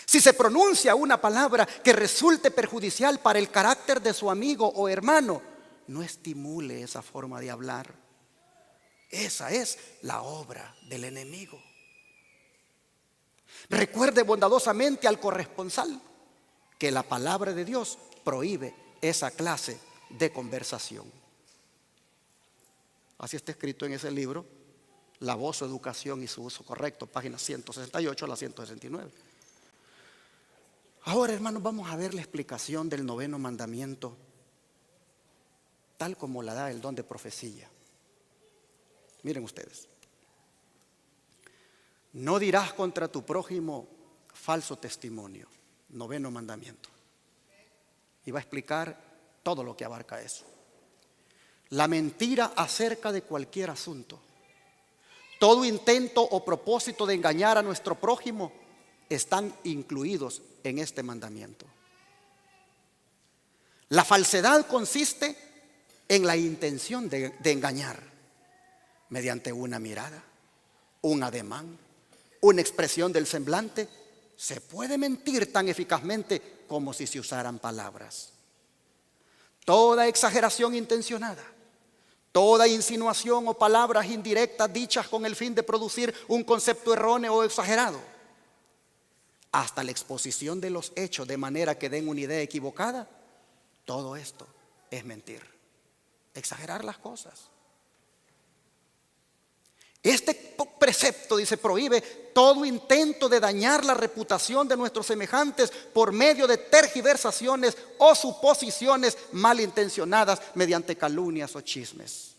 Si se pronuncia una palabra que resulte perjudicial para el carácter de su amigo o hermano, no estimule esa forma de hablar. Esa es la obra del enemigo. Recuerde bondadosamente al corresponsal que la palabra de Dios prohíbe esa clase de conversación. Así está escrito en ese libro, La voz, su educación y su uso correcto, páginas 168 a la 169. Ahora, hermanos, vamos a ver la explicación del 9º mandamiento, tal como la da el don de profecía. Miren ustedes. No dirás contra tu prójimo falso testimonio. 9º mandamiento. Y va a explicar todo lo que abarca eso. La mentira acerca de cualquier asunto. Todo intento o propósito de engañar a nuestro prójimo están incluidos en este mandamiento. La falsedad consiste en la intención de engañar mediante una mirada, un ademán, una expresión del semblante. Se puede mentir tan eficazmente como si se usaran palabras. Toda exageración intencionada, toda insinuación o palabras indirectas dichas con el fin de producir un concepto erróneo o exagerado, hasta la exposición de los hechos de manera que den una idea equivocada, todo esto es mentir, exagerar las cosas. Este precepto, dice, prohíbe todo intento de dañar la reputación de nuestros semejantes por medio de tergiversaciones o suposiciones malintencionadas mediante calumnias o chismes.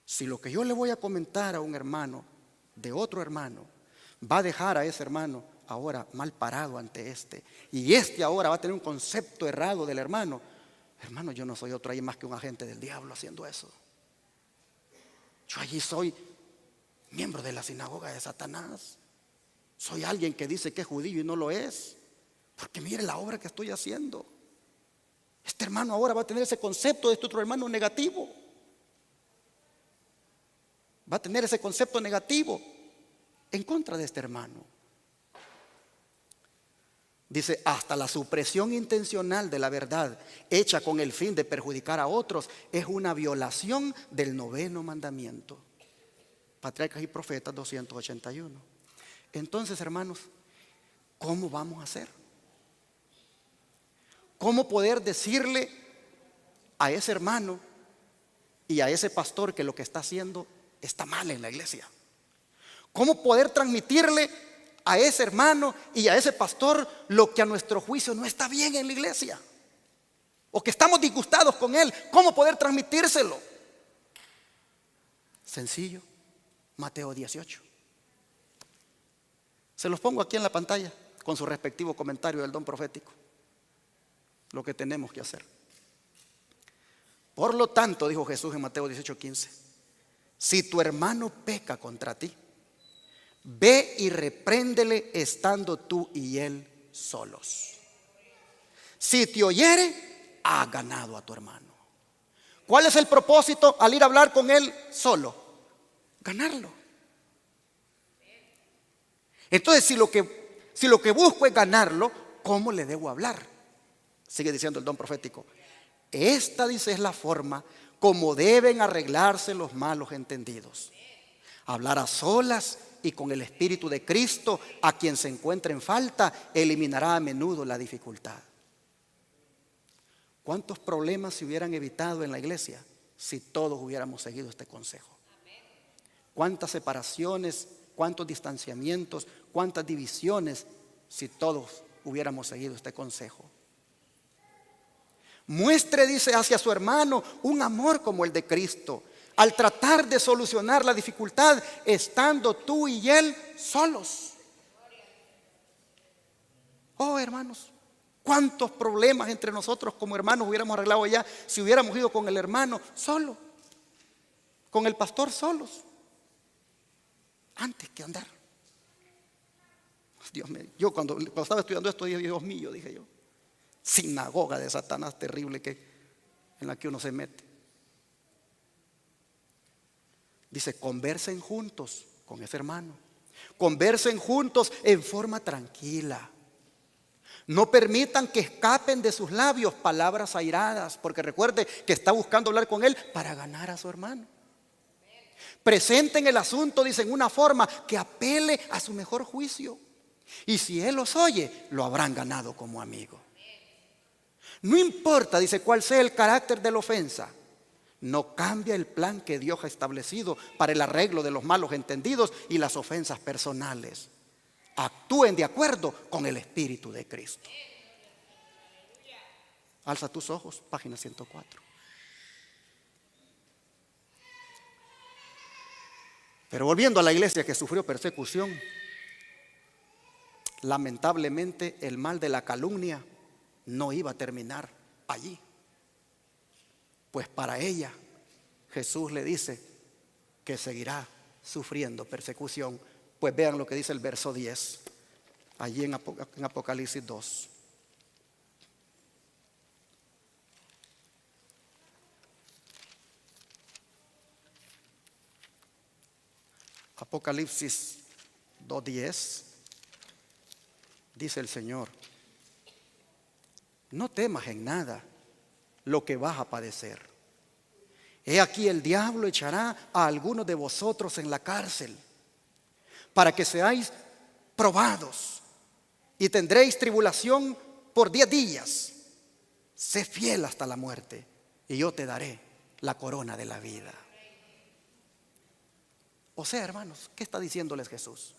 Si lo que yo le voy a comentar a un hermano de otro hermano va a dejar a ese hermano ahora mal parado ante este, y este ahora va a tener un concepto errado del hermano, hermano, yo no soy otro ahí más que un agente del diablo haciendo eso. Yo allí soy miembro de la sinagoga de Satanás. Soy alguien que dice que es judío y no lo es, porque mire la obra que estoy haciendo. Este hermano ahora va a tener ese concepto de este otro hermano negativo. Va a tener ese concepto negativo en contra de este hermano. Dice, hasta la supresión intencional de la verdad hecha con el fin de perjudicar a otros es una violación del 9º mandamiento. Patriarcas y Profetas 281. Entonces, hermanos, ¿cómo vamos a hacer? ¿Cómo poder decirle a ese hermano y a ese pastor que lo que está haciendo está mal en la iglesia? ¿Cómo poder transmitirle a ese hermano y a ese pastor lo que a nuestro juicio no está bien en la iglesia? O que estamos disgustados con él. ¿Cómo poder transmitírselo? Sencillo. Mateo 18. Se los pongo aquí en la pantalla con su respectivo comentario del don profético. Lo que tenemos que hacer. Por lo tanto, dijo Jesús en Mateo 18:15, si tu hermano peca contra ti, ve y repréndele estando tú y él solos. Si te oyere, has ganado a tu hermano. ¿Cuál es el propósito al ir a hablar con él solo? Ganarlo. Entonces, si lo que busco es ganarlo, ¿cómo le debo hablar? Sigue diciendo el don profético. Esta, dice, es la forma como deben arreglarse los malos entendidos. Hablar a solas y con el Espíritu de Cristo, a quien se encuentre en falta, eliminará a menudo la dificultad. ¿Cuántos problemas se hubieran evitado en la iglesia si todos hubiéramos seguido este consejo? ¿Cuántas separaciones, cuántos distanciamientos, cuántas divisiones si todos hubiéramos seguido este consejo? Muestre, dice, hacia su hermano un amor como el de Cristo, al tratar de solucionar la dificultad estando tú y él solos. Oh, hermanos, cuántos problemas entre nosotros como hermanos hubiéramos arreglado ya si hubiéramos ido con el hermano solo, con el pastor solos, antes que andar. Dios mío, yo cuando estaba estudiando esto, Dios mío, dije yo, sinagoga de Satanás terrible en la que uno se mete. Dice, conversen juntos con ese hermano, conversen juntos en forma tranquila. No permitan que escapen de sus labios palabras airadas, porque recuerde que está buscando hablar con él para ganar a su hermano. Presenten el asunto, dicen, una forma que apele a su mejor juicio. Y si él los oye, lo habrán ganado como amigo. No importa, dice, cuál sea el carácter de la ofensa, no cambia el plan que Dios ha establecido para el arreglo de los malos entendidos y las ofensas personales. Actúen de acuerdo con el Espíritu de Cristo. Alza tus ojos, página 104. Pero volviendo a la iglesia que sufrió persecución, lamentablemente el mal de la calumnia no iba a terminar allí. Pues para ella Jesús le dice que seguirá sufriendo persecución. Pues vean lo que dice el verso 10, allí en Apocalipsis 2. Apocalipsis 2:10, dice el Señor: no temas en nada lo que vas a padecer. He aquí el diablo echará a algunos de vosotros en la cárcel, para que seáis probados, y tendréis tribulación por 10 días. Sé fiel hasta la muerte, y yo te daré la corona de la vida. O sea, hermanos, ¿qué está diciéndoles Jesús?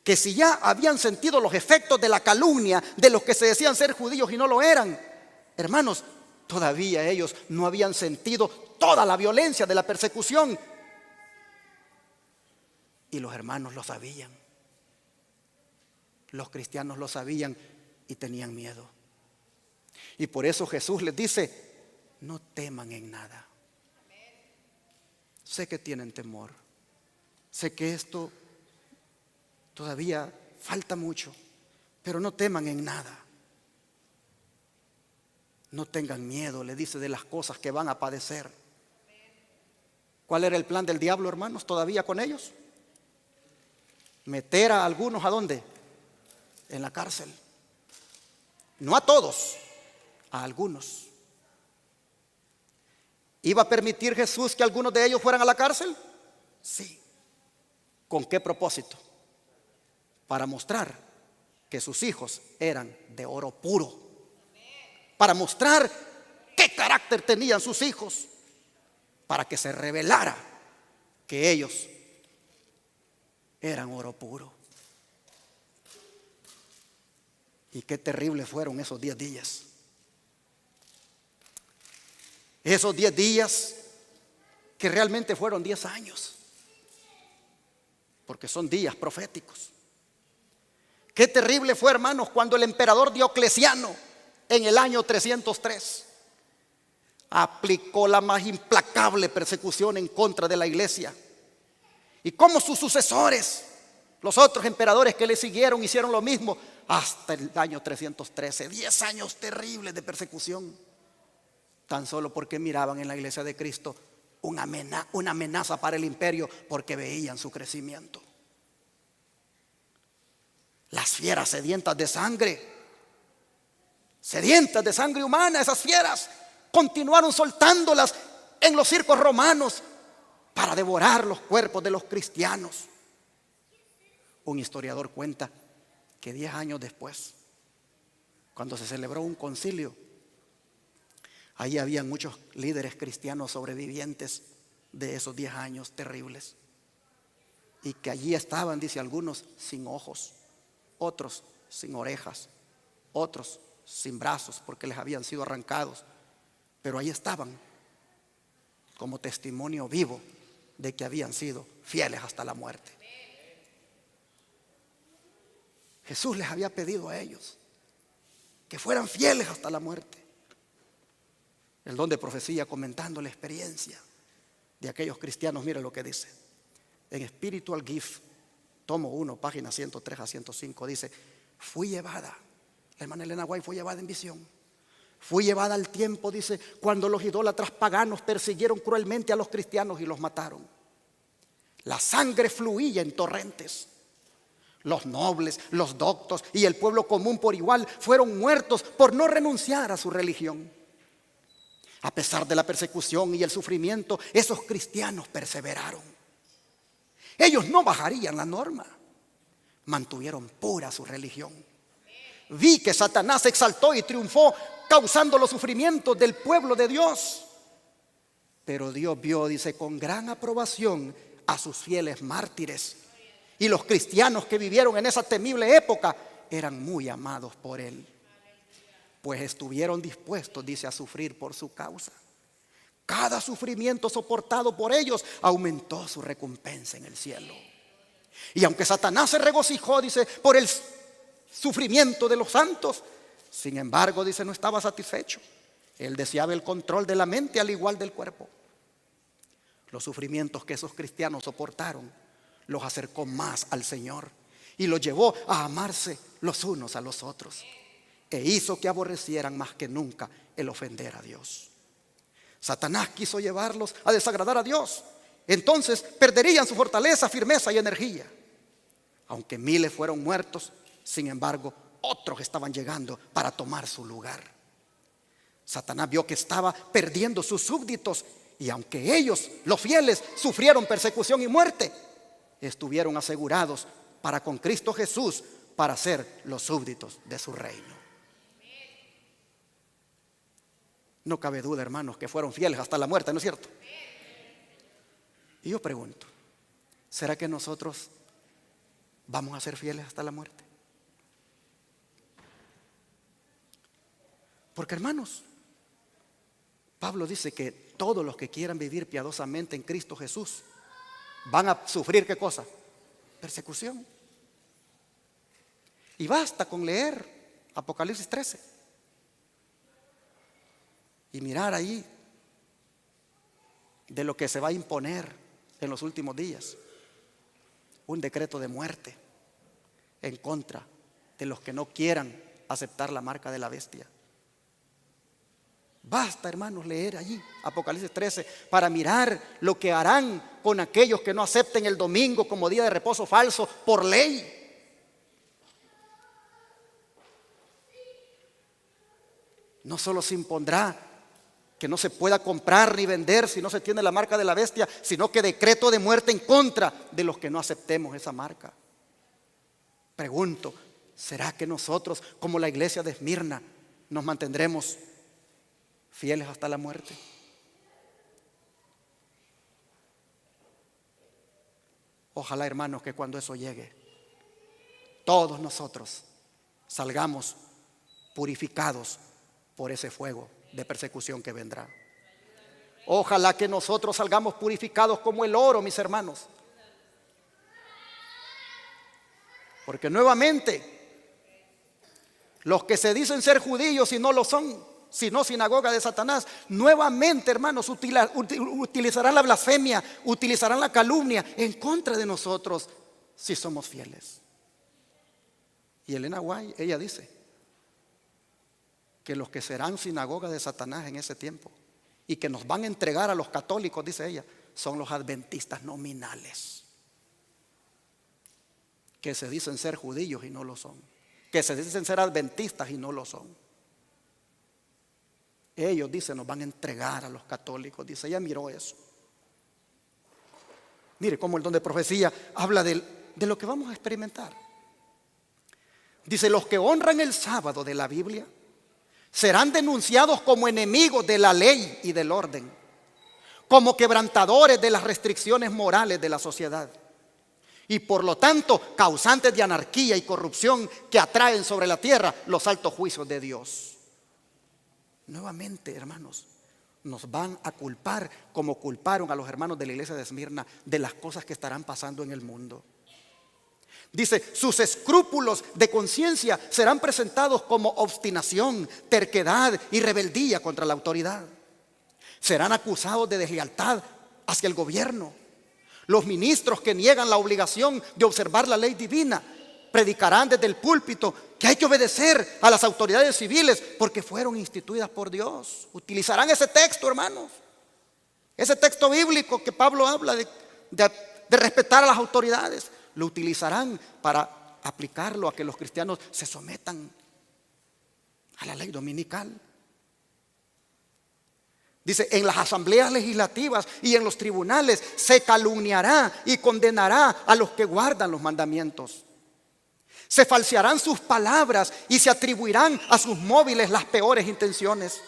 Que si ya habían sentido los efectos de la calumnia de los que se decían ser judíos y no lo eran, hermanos, todavía ellos no habían sentido toda la violencia de la persecución. Y los hermanos lo sabían. Los cristianos lo sabían y tenían miedo. Y por eso Jesús les dice: no teman en nada. Sé que tienen temor. Sé que esto todavía falta mucho, pero no teman en nada. No tengan miedo, le dice, de las cosas que van a padecer. ¿Cuál era el plan del diablo, hermanos, todavía con ellos? Meter a algunos, ¿a dónde? En la cárcel. No a todos, a algunos. ¿Iba a permitir Jesús que algunos de ellos fueran a la cárcel? Sí. ¿Con qué propósito? Para mostrar que sus hijos eran de oro puro. Para mostrar qué carácter tenían sus hijos. Para que se revelara que ellos eran oro puro. Y qué terribles fueron esos 10 días. Esos 10 días que realmente fueron 10 años. Porque son días proféticos. Qué terrible fue, hermanos, cuando el emperador Diocleciano, en el año 303, aplicó la más implacable persecución en contra de la iglesia. Y como sus sucesores, los otros emperadores que le siguieron, hicieron lo mismo hasta el año 313. 10 años terribles de persecución, tan solo porque miraban en la iglesia de Cristo una amenaza para el imperio, porque veían su crecimiento. Las fieras sedientas de sangre humana, esas fieras continuaron soltándolas en los circos romanos para devorar los cuerpos de los cristianos. Un historiador cuenta que 10 años después, cuando se celebró un concilio, ahí había muchos líderes cristianos sobrevivientes de esos 10 años terribles. Y que allí estaban, dice, algunos sin ojos, otros sin orejas, otros sin brazos porque les habían sido arrancados. Pero ahí estaban como testimonio vivo de que habían sido fieles hasta la muerte. Jesús les había pedido a ellos que fueran fieles hasta la muerte. El don de profecía, comentando la experiencia de aquellos cristianos, mire lo que dice en Spiritual Gift, tomo 1, página 103 a 105. Dice: fui llevada, la hermana Elena White fue llevada en visión. Fui llevada al tiempo, dice, cuando los idólatras paganos persiguieron cruelmente a los cristianos y los mataron. La sangre fluía en torrentes. Los nobles, los doctos y el pueblo común por igual fueron muertos por no renunciar a su religión. A pesar de la persecución y el sufrimiento, esos cristianos perseveraron. Ellos no bajarían la norma, mantuvieron pura su religión. Vi que Satanás se exaltó y triunfó, causando los sufrimientos del pueblo de Dios. Pero Dios vio, dice, con gran aprobación a sus fieles mártires. Y los cristianos que vivieron en esa temible época eran muy amados por Él, pues estuvieron dispuestos, dice, a sufrir por su causa. Cada sufrimiento soportado por ellos aumentó su recompensa en el cielo. Y aunque Satanás se regocijó, dice, por el sufrimiento de los santos, sin embargo, dice, no estaba satisfecho. Él deseaba el control de la mente al igual del cuerpo. Los sufrimientos que esos cristianos soportaron los acercó más al Señor y los llevó a amarse los unos a los otros, e hizo que aborrecieran más que nunca el ofender a Dios. Satanás quiso llevarlos a desagradar a Dios. Entonces perderían su fortaleza, firmeza y energía. Aunque miles fueron muertos, sin embargo, otros estaban llegando para tomar su lugar. Satanás vio que estaba perdiendo sus súbditos, y aunque ellos, los fieles, sufrieron persecución y muerte, estuvieron asegurados para con Cristo Jesús para ser los súbditos de su reino. No cabe duda, hermanos, que fueron fieles hasta la muerte, ¿no es cierto? Y yo pregunto, ¿será que nosotros vamos a ser fieles hasta la muerte? Porque, hermanos, Pablo dice que todos los que quieran vivir piadosamente en Cristo Jesús van a sufrir, ¿qué cosa? Persecución. Y basta con leer Apocalipsis 13 y mirar ahí de lo que se va a imponer en los últimos días. Un decreto de muerte en contra de los que no quieran aceptar la marca de la bestia. Basta, hermanos, leer allí Apocalipsis 13 para mirar lo que harán con aquellos que no acepten el domingo como día de reposo falso por ley. No solo se impondrá que no se pueda comprar ni vender si no se tiene la marca de la bestia, sino que decreto de muerte en contra de los que no aceptemos esa marca. Pregunto, ¿será que nosotros, como la iglesia de Esmirna, nos mantendremos fieles hasta la muerte? Ojalá, hermanos, que cuando eso llegue, todos nosotros salgamos purificados por ese fuego de persecución que vendrá. Ojalá que nosotros salgamos purificados como el oro, mis hermanos. Porque nuevamente, los que se dicen ser judíos y no lo son, sino sinagoga de Satanás, nuevamente, hermanos, utilizarán la blasfemia, utilizarán la calumnia en contra de nosotros si somos fieles. Y Elena White, ella dice que los que serán sinagoga de Satanás en ese tiempo y que nos van a entregar a los católicos, dice ella, son los adventistas nominales, que se dicen ser judíos y no lo son, que se dicen ser adventistas y no lo son. Ellos, dice, nos van a entregar a los católicos. Dice, ella miró eso. Mire cómo el don de profecía habla de lo que vamos a experimentar. Dice, los que honran el sábado de la Biblia serán denunciados como enemigos de la ley y del orden, como quebrantadores de las restricciones morales de la sociedad y por lo tanto causantes de anarquía y corrupción que atraen sobre la tierra los altos juicios de Dios. Nuevamente, hermanos, nos van a culpar como culparon a los hermanos de la iglesia de Esmirna de las cosas que estarán pasando en el mundo. Dice, sus escrúpulos de conciencia serán presentados como obstinación, terquedad y rebeldía contra la autoridad. Serán acusados de deslealtad hacia el gobierno. Los ministros que niegan la obligación de observar la ley divina predicarán desde el púlpito que hay que obedecer a las autoridades civiles porque fueron instituidas por Dios. Utilizarán ese texto, hermanos, ese texto bíblico que Pablo habla de respetar a las autoridades. Lo utilizarán para aplicarlo a que los cristianos se sometan a la ley dominical. Dice, en las asambleas legislativas y en los tribunales se calumniará y condenará a los que guardan los mandamientos. Se falsearán sus palabras y se atribuirán a sus móviles las peores intenciones.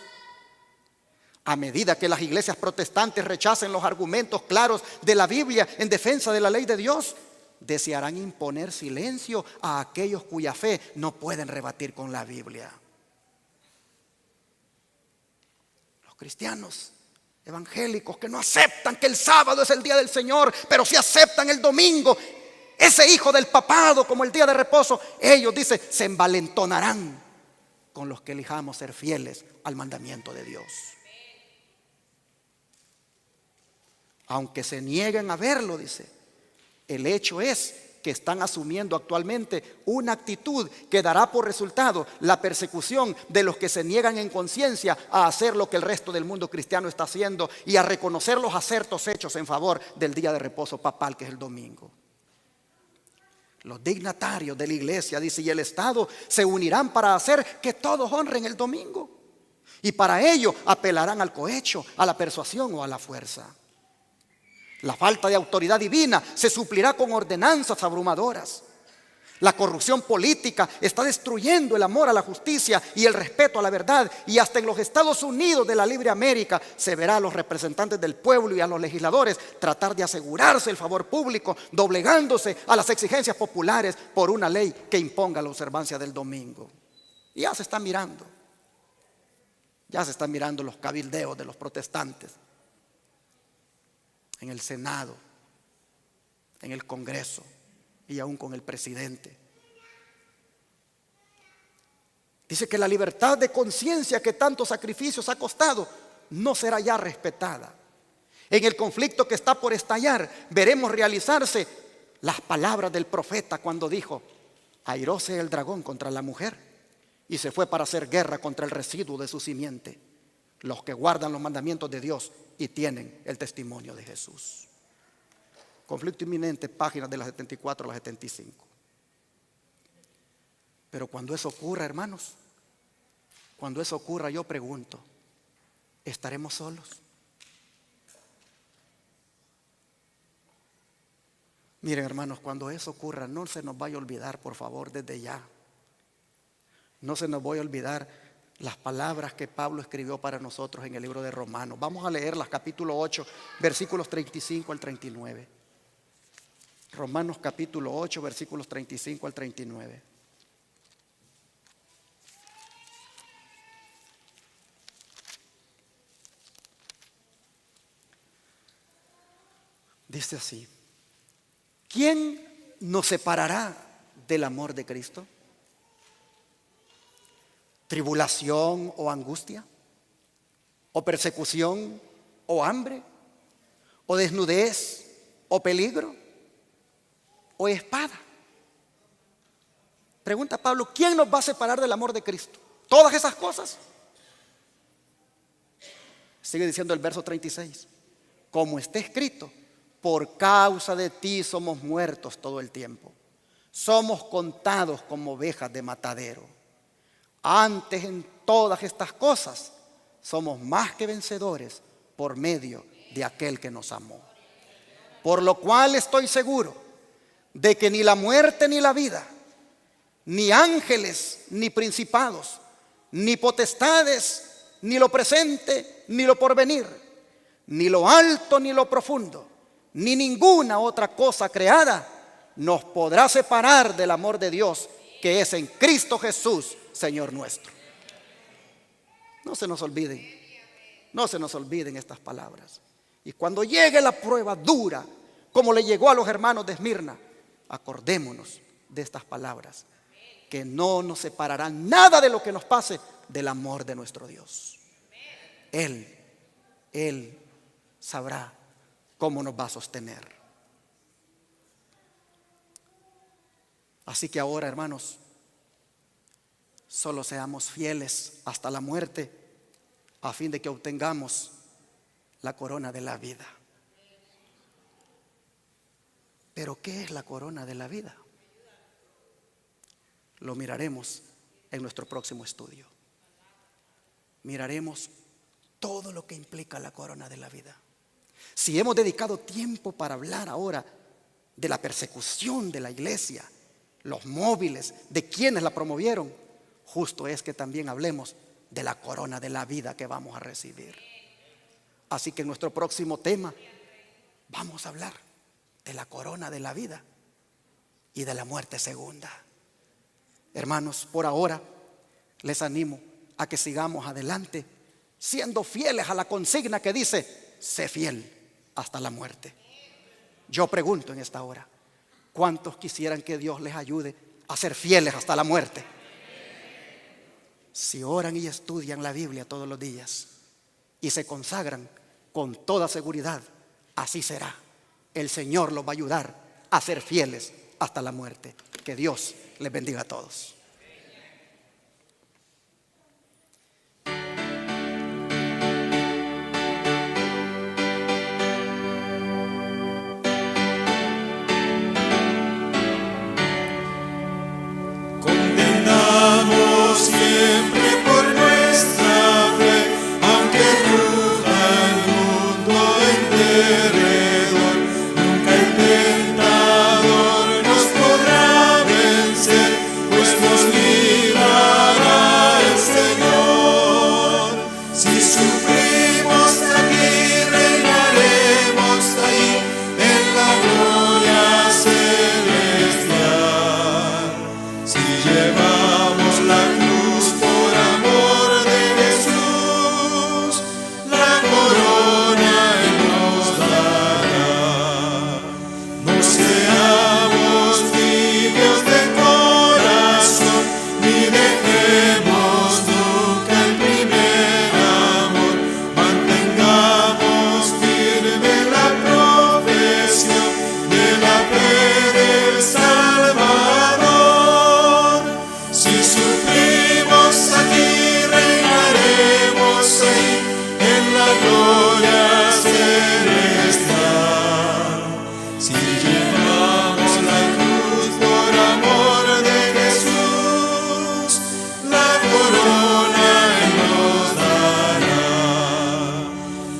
A medida que las iglesias protestantes rechacen los argumentos claros de la Biblia en defensa de la ley de Dios, desearán imponer silencio a aquellos cuya fe no pueden rebatir con la Biblia. Los cristianos evangélicos que no aceptan que el sábado es el día del Señor, pero sí aceptan el domingo, ese hijo del papado, como el día de reposo, ellos, dice, se envalentonarán con los que elijamos ser fieles al mandamiento de Dios. Aunque se nieguen a verlo, dice, el hecho es que están asumiendo actualmente una actitud que dará por resultado la persecución de los que se niegan en conciencia a hacer lo que el resto del mundo cristiano está haciendo y a reconocer los acertos hechos en favor del día de reposo papal, que es el domingo. Los dignatarios de la iglesia, dice, y el Estado se unirán para hacer que todos honren el domingo. Y para ello apelarán al cohecho, a la persuasión o a la fuerza. La falta de autoridad divina se suplirá con ordenanzas abrumadoras. La corrupción política está destruyendo el amor a la justicia y el respeto a la verdad. Y hasta en los Estados Unidos de la libre América se verá a los representantes del pueblo y a los legisladores tratar de asegurarse el favor público, doblegándose a las exigencias populares por una ley que imponga la observancia del domingo. Y ya se está mirando. Ya se están mirando los cabildeos de los protestantes en el Senado, en el Congreso y aún con el presidente. Dice que la libertad de conciencia que tantos sacrificios ha costado no será ya respetada. En el conflicto que está por estallar veremos realizarse las palabras del profeta cuando dijo: airóse el dragón contra la mujer y se fue para hacer guerra contra el residuo de su simiente, los que guardan los mandamientos de Dios y tienen el testimonio de Jesús. Conflicto inminente, páginas de las 74 a las 75. Pero cuando eso ocurra, hermanos, cuando eso ocurra, yo pregunto, ¿estaremos solos? Miren, hermanos, cuando eso ocurra, no se nos vaya a olvidar, por favor, desde ya. No se nos vaya a olvidar las palabras que Pablo escribió para nosotros en el libro de Romanos. Vamos a leerlas, capítulo 8, versículos 35 al 39. Romanos capítulo 8, versículos 35 al 39. Dice así: ¿quién nos separará del amor de Cristo? ¿Tribulación o angustia? ¿O persecución o hambre? ¿O desnudez o peligro? ¿O espada? Pregunta Pablo, ¿quién nos va a separar del amor de Cristo? ¿Todas esas cosas? Sigue diciendo el verso 36. Como está escrito: por causa de ti somos muertos todo el tiempo. Somos contados como ovejas de matadero. Antes, en todas estas cosas somos más que vencedores por medio de aquel que nos amó. Por lo cual estoy seguro de que ni la muerte ni la vida, ni ángeles, ni principados, ni potestades, ni lo presente, ni lo porvenir, ni lo alto, ni lo profundo, ni ninguna otra cosa creada nos podrá separar del amor de Dios que es en Cristo Jesús, Señor nuestro. No se nos olviden, no se nos olviden estas palabras. Y cuando llegue la prueba dura, como le llegó a los hermanos de Esmirna, acordémonos de estas palabras, que no nos separará nada de lo que nos pase del amor de nuestro Dios. Él sabrá cómo nos va a sostener. Así que ahora, hermanos, solo seamos fieles hasta la muerte, a fin de que obtengamos la corona de la vida. ¿Pero qué es la corona de la vida? Lo miraremos en nuestro próximo estudio. Miraremos todo lo que implica la corona de la vida. Si hemos dedicado tiempo para hablar ahora de la persecución de la iglesia, los móviles, de quienes la promovieron, justo es que también hablemos de la corona de la vida que vamos a recibir. Así que en nuestro próximo tema vamos a hablar de la corona de la vida y de la muerte segunda. Hermanos, por ahora les animo a que sigamos adelante, siendo fieles a la consigna que dice: sé fiel hasta la muerte. Yo pregunto en esta hora, ¿cuántos quisieran que Dios les ayude a ser fieles hasta la muerte? Si oran y estudian la Biblia todos los días y se consagran con toda seguridad, así será. El Señor los va a ayudar a ser fieles hasta la muerte. Que Dios les bendiga a todos. Condenamos siempre por nuestra fe, aunque ruja el mundo en derredor, nunca el tentador nos podrá vencer, pues nos librará el Señor. Si sufrimos aquí, reinaremos ahí en la gloria celestial. Si llevamos la cruz por amor de Jesús, la corona Él nos dará. No seamos tibios de corazón, ni dejemos nunca el primer amor. Mantengamos firme la profesión de la fe del Salvador. Si sufrimos aquí, reinaremos ahí en la gloria celestial. Si llevamos la cruz por amor de Jesús, la corona Él nos dará.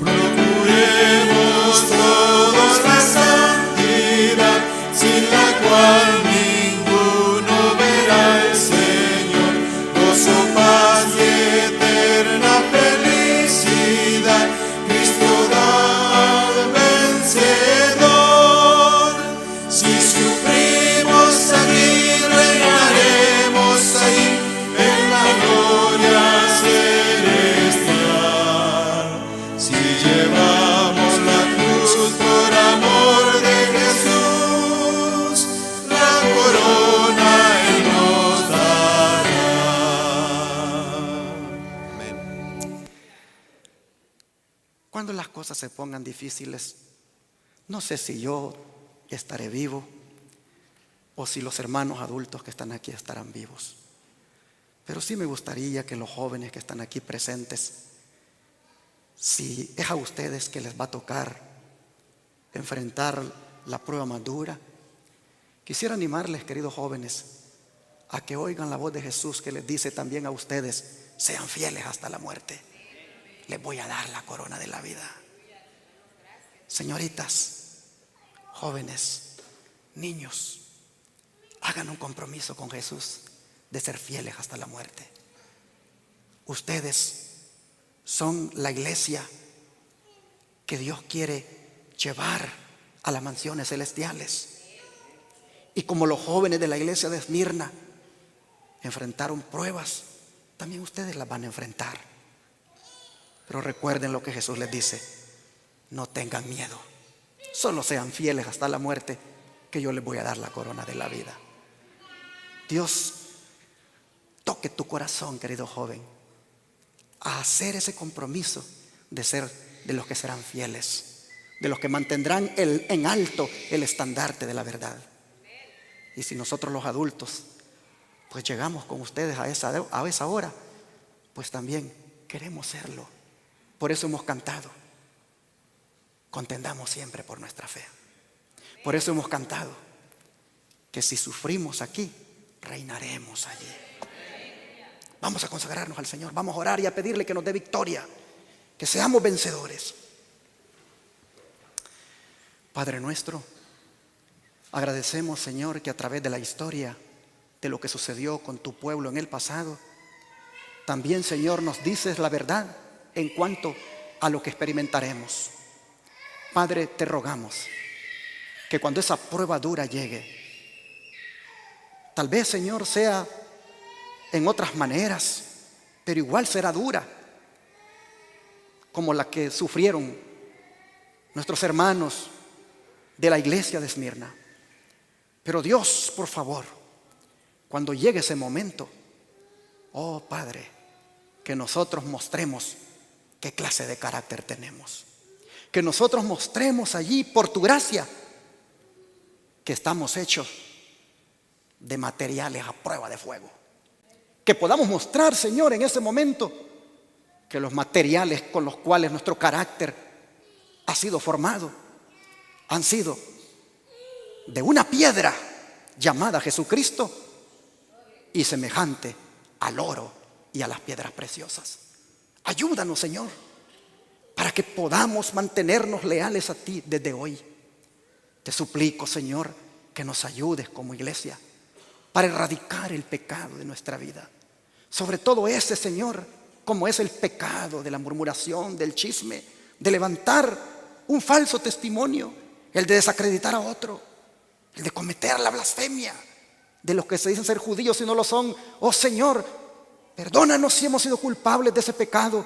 Procuremos todos la santidad, sin la cual ninguno verá al Señor. Gozo, paz y eterna felicidad, Cristo da al vencedor. Si sufrimos aquí, reinaremos ahí en la gloria celestial. Si llevamos la cruz por amor de Jesús, la corona Él nos dará. Amén. Cuando las cosas se pongan difíciles, no sé si yo estaré vivo o si los hermanos adultos que están aquí estarán vivos. Pero sí me gustaría que los jóvenes que están aquí presentes, si es a ustedes que les va a tocar enfrentar la prueba más dura, quisiera animarles, queridos jóvenes, a que oigan la voz de Jesús, que les dice también a ustedes: sean fieles hasta la muerte. les voy a dar la corona de la vida. Señoritas, jóvenes, niños, hagan un compromiso con Jesús de ser fieles hasta la muerte. Ustedes son la iglesia que Dios quiere llevar a las mansiones celestiales. Y como los jóvenes de la iglesia de Esmirna enfrentaron pruebas, también ustedes las van a enfrentar. Pero recuerden lo que Jesús les dice: no tengan miedo, solo sean fieles hasta la muerte, que yo les voy a dar la corona de la vida. Dios toque tu corazón, querido joven, a hacer ese compromiso de ser de los que serán fieles, de los que mantendrán en alto el estandarte de la verdad. Y si nosotros los adultos pues llegamos con ustedes a esa hora, pues también queremos serlo. Por eso hemos cantado: contendamos siempre por nuestra fe. Por eso hemos cantado que si sufrimos aquí, reinaremos allí. Vamos a consagrarnos al Señor, vamos a orar y a pedirle que nos dé victoria, que seamos vencedores. Padre nuestro, agradecemos, Señor, que a través de la historia de lo que sucedió con tu pueblo en el pasado, también, Señor, nos dices la verdad en cuanto a lo que experimentaremos. Padre, te rogamos que cuando esa prueba dura llegue, tal vez, Señor, sea en otras maneras, pero igual será dura, como la que sufrieron nuestros hermanos de la iglesia de Esmirna. Pero Dios, por favor, cuando llegue ese momento, oh Padre, que nosotros mostremos qué clase de carácter tenemos. Que nosotros mostremos allí, por tu gracia, que estamos hechos de materiales a prueba de fuego. Que podamos mostrar, Señor, en ese momento, que los materiales con los cuales nuestro carácter ha sido formado han sido de una piedra llamada Jesucristo y semejante al oro y a las piedras preciosas. Ayúdanos, Señor, para que podamos mantenernos leales a ti desde hoy. Te suplico, Señor, que nos ayudes como iglesia para erradicar el pecado de nuestra vida. Sobre todo ese, Señor, como es el pecado de la murmuración, del chisme, de levantar un falso testimonio, el de desacreditar a otro, el de cometer la blasfemia de los que se dicen ser judíos y no lo son. Oh Señor, perdónanos si hemos sido culpables de ese pecado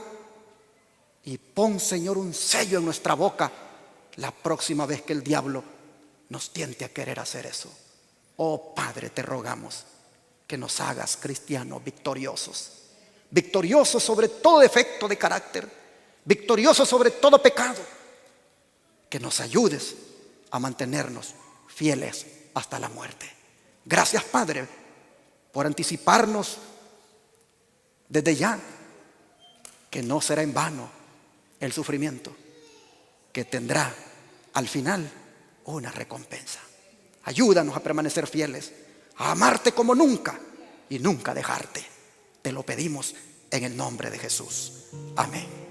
y pon, Señor, un sello en nuestra boca la próxima vez que el diablo nos tiente a querer hacer eso. Oh Padre, te rogamos que nos hagas cristianos victoriosos, victoriosos sobre todo defecto de carácter, victoriosos sobre todo pecado, que nos ayudes a mantenernos fieles hasta la muerte. Gracias, Padre, por anticiparnos desde ya que no será en vano el sufrimiento, que tendrá al final una recompensa. Ayúdanos a permanecer fieles, a amarte como nunca y nunca dejarte. Te lo pedimos en el nombre de Jesús. Amén.